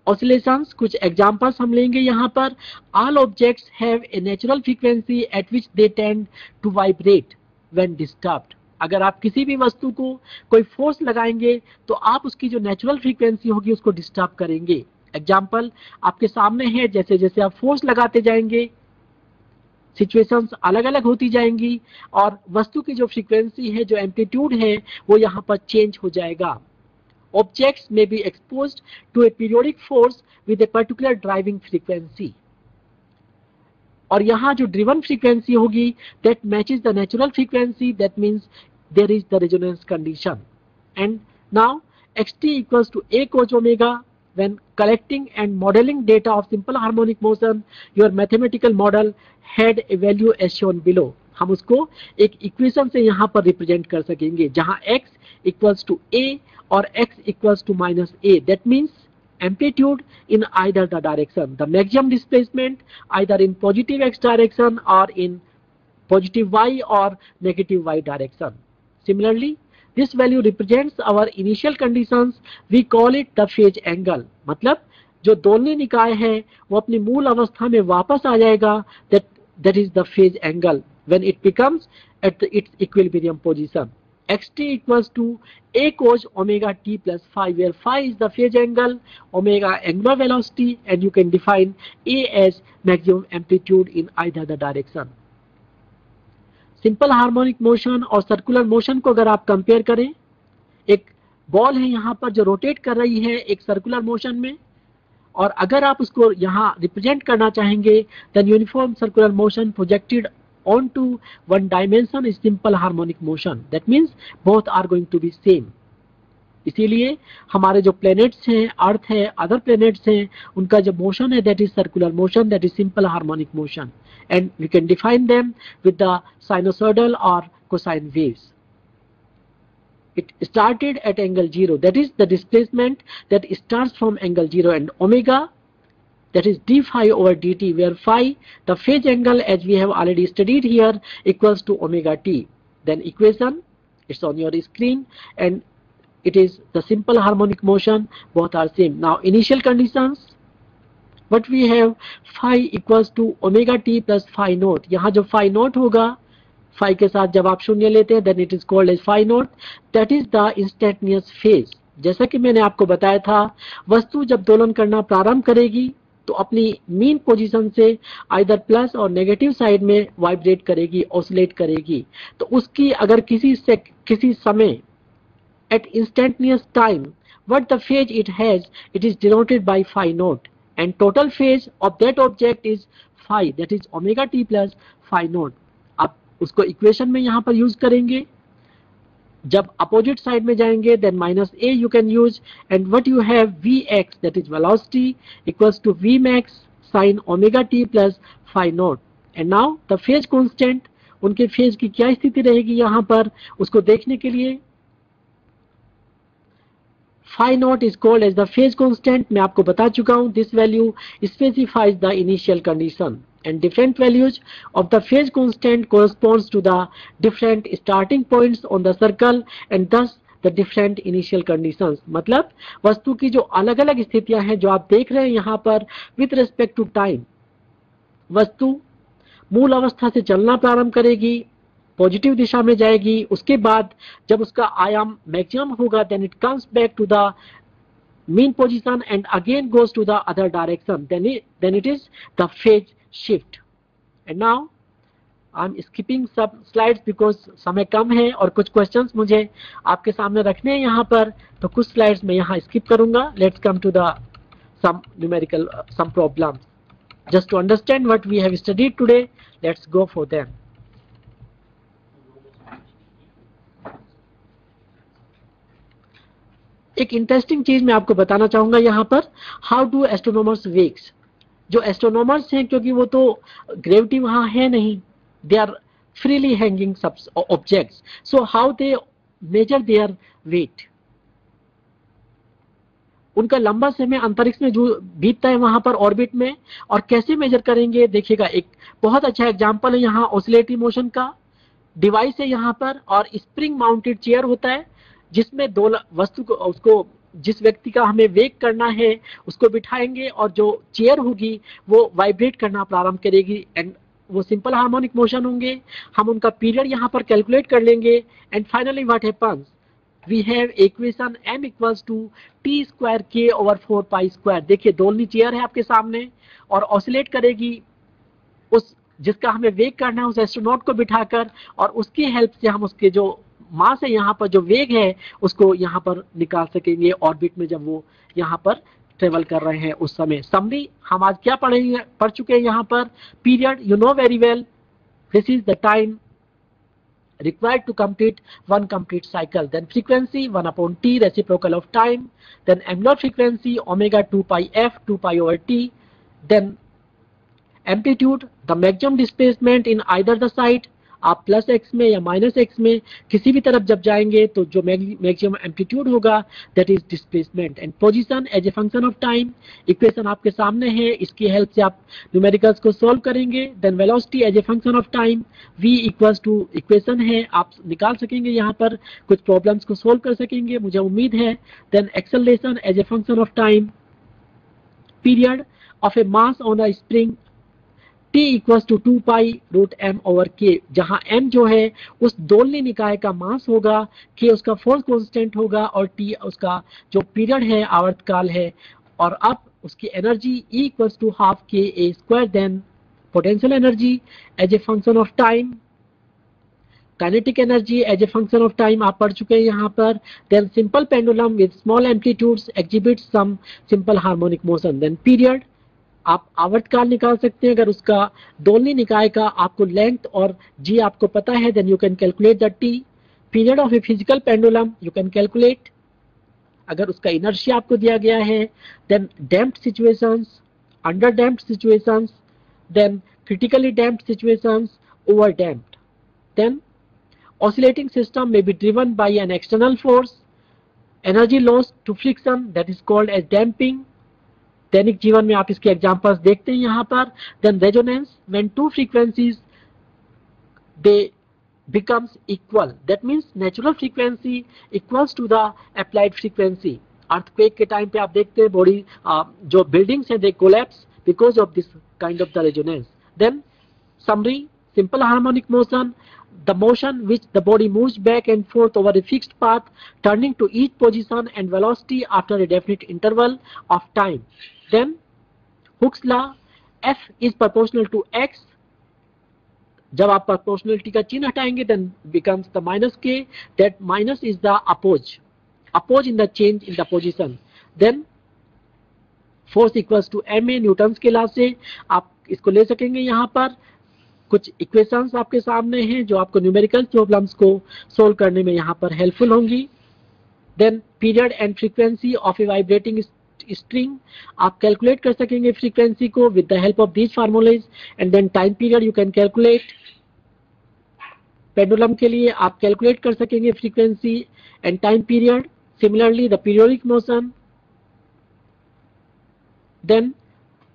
oscillations, कुछ एग्जांपल्स हम लेंगे यहाँ पर। All objects have a natural frequency at which they tend to vibrate when disturbed. अगर आप किसी भी वस्तु को कोई फोर्स लगाएंगे तो आप उसकी जो नेचुरल फ्रीक्वेंसी होगी उसको डिस्टर्ब करेंगे। एग्जाम्पल आपके सामने है, जैसे जैसे आप फोर्स लगाते जाएंगे सिचुएशंस अलग अलग होती जाएंगी और वस्तु की जो फ्रीक्वेंसी है, जो एम्पलीट्यूड है, वो यहाँ पर चेंज हो जाएगा। Objects may be exposed to a periodic force with a particular driving frequency. और यहाँ जो driven frequency होगी that matches the natural frequency, that means there is the resonance condition. And now xt equals to a cos omega. When collecting and modeling data of simple harmonic motion, your mathematical model had a value as shown below. हम उसको एक इक्वेशन से यहाँ पर रिप्रेजेंट कर सकेंगे जहाँ x equals to a or x equals to minus a. That means amplitude in either the direction. The maximum displacement either in positive x direction or in positive y or negative y direction. Similarly, this value represents our initial conditions. We call it the phase angle. मतलब जो दोलनी निकाय है वो अपनी मूल अवस्था में वापस आ जाएगा. That is the phase angle when it becomes at its equilibrium position. Xt equals to a cos omega t plus phi, where phi is the phase angle, omega angular velocity, and you can define a as maximum amplitude in either the direction. Simple harmonic motion और सर्कुलर मोशन को अगर आप कंपेयर करें, एक बॉल है यहाँ पर जो रोटेट कर रही है एक सर्कुलर मोशन में, और अगर आप उसको यहाँ रिप्रेजेंट करना चाहेंगे, then uniform circular motion projected onto one dimension is simple harmonic motion. That means both are going to be same. इसीलिए हमारे जो प्लैनेट्स हैं, अर्थ है, अदर प्लैनेट्स हैं, उनका जो मोशन है that is circular motion, that is simple harmonic motion, and we can define them with the sinusoidal or cosine waves. It started at angle 0, that is the displacement that starts from angle 0, and omega, that is d phi over dt, where phi, the phase angle as we have already studied here, equals to omega t. Then equation, it's on your screen, and it is the simple harmonic motion, both are same. Now initial conditions, what we have, phi equals to omega t plus phi naught. यहाँ जो phi naught होगा, phi के साथ जब आप शून्य लेते हैं, then it is called as phi naught. That is the instantaneous phase. जैसा कि मैंने आपको बताया था, वस्तु जब दोलन करना प्रारंभ करेगी तो अपनी मीन पोजीशन से आइदर प्लस और नेगेटिव साइड में वाइब्रेट करेगी, ऑसिलेट करेगी. तो उसकी अगर किसी समय at instantaneous time, what the phase it has, it is denoted by phi naught, and total phase of that object is phi, that is omega t plus phi naught. आप उसको इक्वेशन में यहाँ पर यूज करेंगे. जब अपोजिट साइड में जाएंगे then minus a you can use, and what you have vx, that is velocity, equals to vmax sin omega t plus phi naught. And now the phase constant, उनके फेज की क्या स्थिति रहेगी यहाँ पर, उसको देखने के लिए phi naught is called as the phase constant. मैं आपको बता चुका हूँ, this value specifies the initial condition, and different values of the phase constant corresponds to the different starting points on the circle, and thus the different initial conditions. मतलब वस्तु की जो अलग अलग स्थितियां हैं जो आप देख रहे हैं यहाँ पर with respect to time, वस्तु मूल अवस्था से चलना प्रारंभ करेगी, पॉजिटिव दिशा में जाएगी, उसके बाद जब उसका आयाम मैक्सिमम होगा then it comes back to the mean position and again goes to the other direction, then it is the phase shift. And now I'm skipping some slides because समय कम है और कुछ questions मुझे आपके सामने रखने हैं यहाँ पर, तो कुछ slides मैं यहाँ skip करूँगा. Let's come to the some numerical some problems. Just to understand what we have studied today, let's go for them. एक इंटरेस्टिंग चीज मैं आपको बताना चाहूंगा यहाँ पर, हाउ डू एस्ट्रोनॉमर्स वेक्स. जो एस्ट्रोनॉमर्स हैं, क्योंकि वो तो ग्रेविटी वहां है नहीं, they are freely hanging objects, so how they measure their weight. उनका लंबा समय अंतरिक्ष में जो बीतता है वहां पर ऑर्बिट में, और कैसे मेजर करेंगे देखिएगा. एक बहुत अच्छा एग्जांपल है यहाँ ऑसिलेटरी मोशन का. डिवाइस है यहाँ पर और स्प्रिंग माउंटेड चेयर होता है जिसमें दो वस्तु को उसको जिस व्यक्ति का हमें वेक करना है उसको बिठाएंगे और जो चेयर होगी वो वाइब्रेट करना प्रारंभ करेगी एंड वो सिंपल हार्मोनिक मोशन होंगे। हम उनका पीरियड यहाँ पर कैलकुलेट कर लेंगे and finally what happens, we have equation m equals to T square K over 4 pi square. देखिए दोलनी चेयर है आपके सामने और ऑसिलेट करेगी उस जिसका हमें वेग करना है उस एस्ट्रोनॉट को बिठाकर, और उसकी हेल्प से हम उसके जो मास है यहाँ पर जो वेग है उसको यहाँ पर निकाल सकेंगे ऑर्बिट में जब वो यहाँ पर ट्रेवल कर रहे हैं उस समय। समरी हम आज क्या पढ़ चुके हैं यहाँ पर, period you know very well, this is the time required to complete one complete cycle. Then frequency 1 upon t, reciprocal of time. Then angular frequency omega 2 pi f 2 pi over t. Then amplitude, the maximum displacement in either the side. आप प्लस एक्स में या माइनस एक्स में किसी भी तरफ जब जाएंगे तो जो मैक्सिमम एम्पलीट्यूड होगा that is displacement. And position as a function of time, equation आपके सामने है, इसकी हेल्प से आप न्यूमेरिकल्स को सॉल्व करेंगे। Then velocity as a function of time, v equals to equation है, आप निकाल सकेंगे, यहाँ पर कुछ प्रॉब्लम्स को सोल्व कर सकेंगे मुझे उम्मीद है। Then acceleration as a function of time, period of a mass on a spring t equals to 2 pi root m over k, जहां m जो है उस दोलनी निकाय का मास होगा, k उसका फोर्स कांस्टेंट होगा और t उसका जो पीरियड है आवर्तकाल है। और अब उसकी energy E equals to half k a square. Then potential energy as a function of time, kinetic energy as a function of time आप पढ़ चुके हैं यहाँ पर। Then simple pendulum with small amplitudes exhibits some simple harmonic motion. Then period आप आवर्तकाल निकाल सकते हैं अगर उसका दोलनी निकाय का आपको लेंथ और g आपको पता है, then you can calculate the t। Period of a physical pendulum you can calculate अगर उसका इनर्शिया आपको दिया गया है। Then damped situations, underdamped situations, then critically damped situations, overdamped. Then oscillating system may be driven by an external force, energy loss to friction that is called as damping। दैनिक जीवन में आप इसके एग्जांपल्स देखते हैं यहाँ पर। Then resonance, when two frequencies they becomes equal, that means natural frequency equals to the applied frequency। Earthquake के टाइम पे आप देखते हैं बॉडी जो बिल्डिंग्स हैं they collapse because of this kind of the resonance. Then summary, simple harmonic motion, the motion which the body moves back and forth over a fixed path, turning to each position and velocity after a definite interval of time। Then Hooke's law, F is proportional to X। जब आप proportionality का चिन्ह हटाएंगे then becomes the minus K, that minus is the approach in the change in the position। Then force equals to ma, Newton's के लॉ से आप इसको ले सकेंगे। यहाँ पर कुछ इक्वेशंस आपके सामने हैं जो आपको न्यूमेरिकल प्रॉब्लम्स को सोल्व करने में यहाँ पर हेल्पफुल होंगी। Then period and frequency of a vibrating string, आप कैलकुलेट कर सकेंगे फ्रीक्वेंसी को with the help of these formulas. And then time period you can calculate, pendulum के लिए आप कैलकुलेट कर सकेंगे frequency and time period. Similarly the periodic motion. Then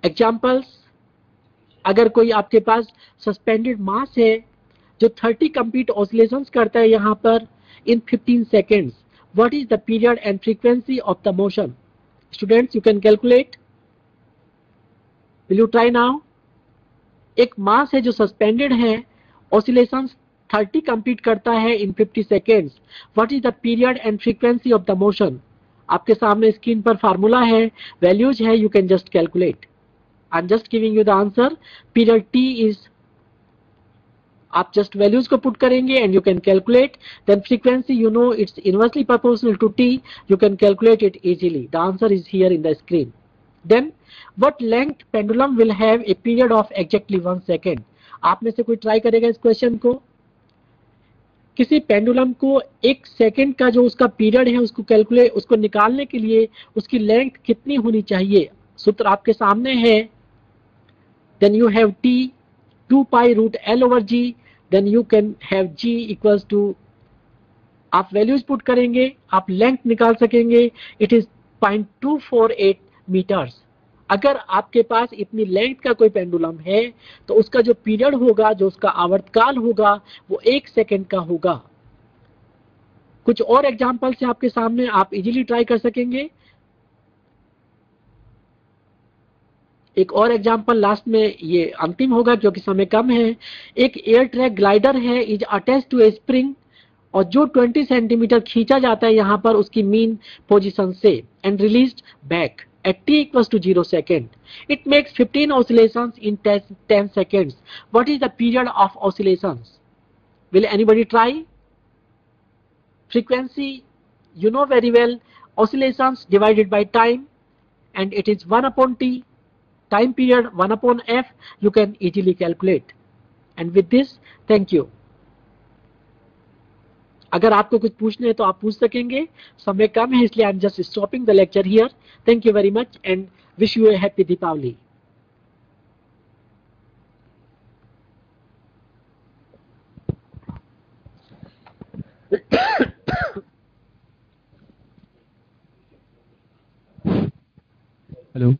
examples, अगर कोई आपके पास सस्पेंडेड मास है जो 30 कंप्लीट ऑसिलेशंस करता है यहाँ पर इन 15 seconds, what is the period and frequency of the motion? Students you can calculate, will you try now? एक मास है जो सस्पेंडेड है, ऑसिलेशंस 30 कंप्लीट करता है इन 50 seconds, what is the period and frequency of the motion? आपके सामने स्क्रीन पर फार्मूला है, वैल्यूज है, you can just calculate. I'm just giving you the answer. Period t is, आप just values को put करेंगे and you can calculate. Then frequency, you know it's inversely proportional to t, you can calculate it easily. The answer is here in the screen. Then what length pendulum will have a period of exactly 1 second? आप में से कोई ट्राई करेगा इस क्वेश्चन को? किसी पेंडुलम को 1 सेकेंड का जो उसका पीरियड है उसको कैलकुलेट, उसको निकालने के लिए उसकी लेंथ कितनी होनी चाहिए? सूत्र आपके सामने है। Then you have t 2 pi root L over g, then you can have g equals to, आप वैल्यूज पुट करेंगे, आप लेंथ निकाल सकेंगे, इट इज 0.248 मीटर्स। अगर आपके पास इतनी लेंथ का कोई पेंडुलम है तो उसका जो पीरियड होगा, जो उसका आवर्तकाल होगा वो 1 सेकेंड का होगा। कुछ और एग्जाम्पल्स हैं आपके सामने, आप इजीली ट्राई कर सकेंगे। एक और एग्जाम्पल लास्ट में, ये अंतिम होगा क्योंकि समय कम है। एक एयर ट्रैक ग्लाइडर है, is attach to a spring, और जो 20 सेंटीमीटर खींचा जाता है यहाँ पर उसकी मीन पोजीशन से, and released back at t equals to 0 second. It makes 15 oscillations in 10 seconds. What is the period of oscillations? Will anybody try? Frequency, you know very well, oscillations divided by time, and it is 1 upon t. Time period 1 upon f, you can easily calculate. And with this, thank you. अगर आपको कुछ पूछना है तो आप पूछ सकेंगे, समय कम है इसलिए I am just stopping the lecture here. Thank you very much and wish you a happy Deepawali. Hello.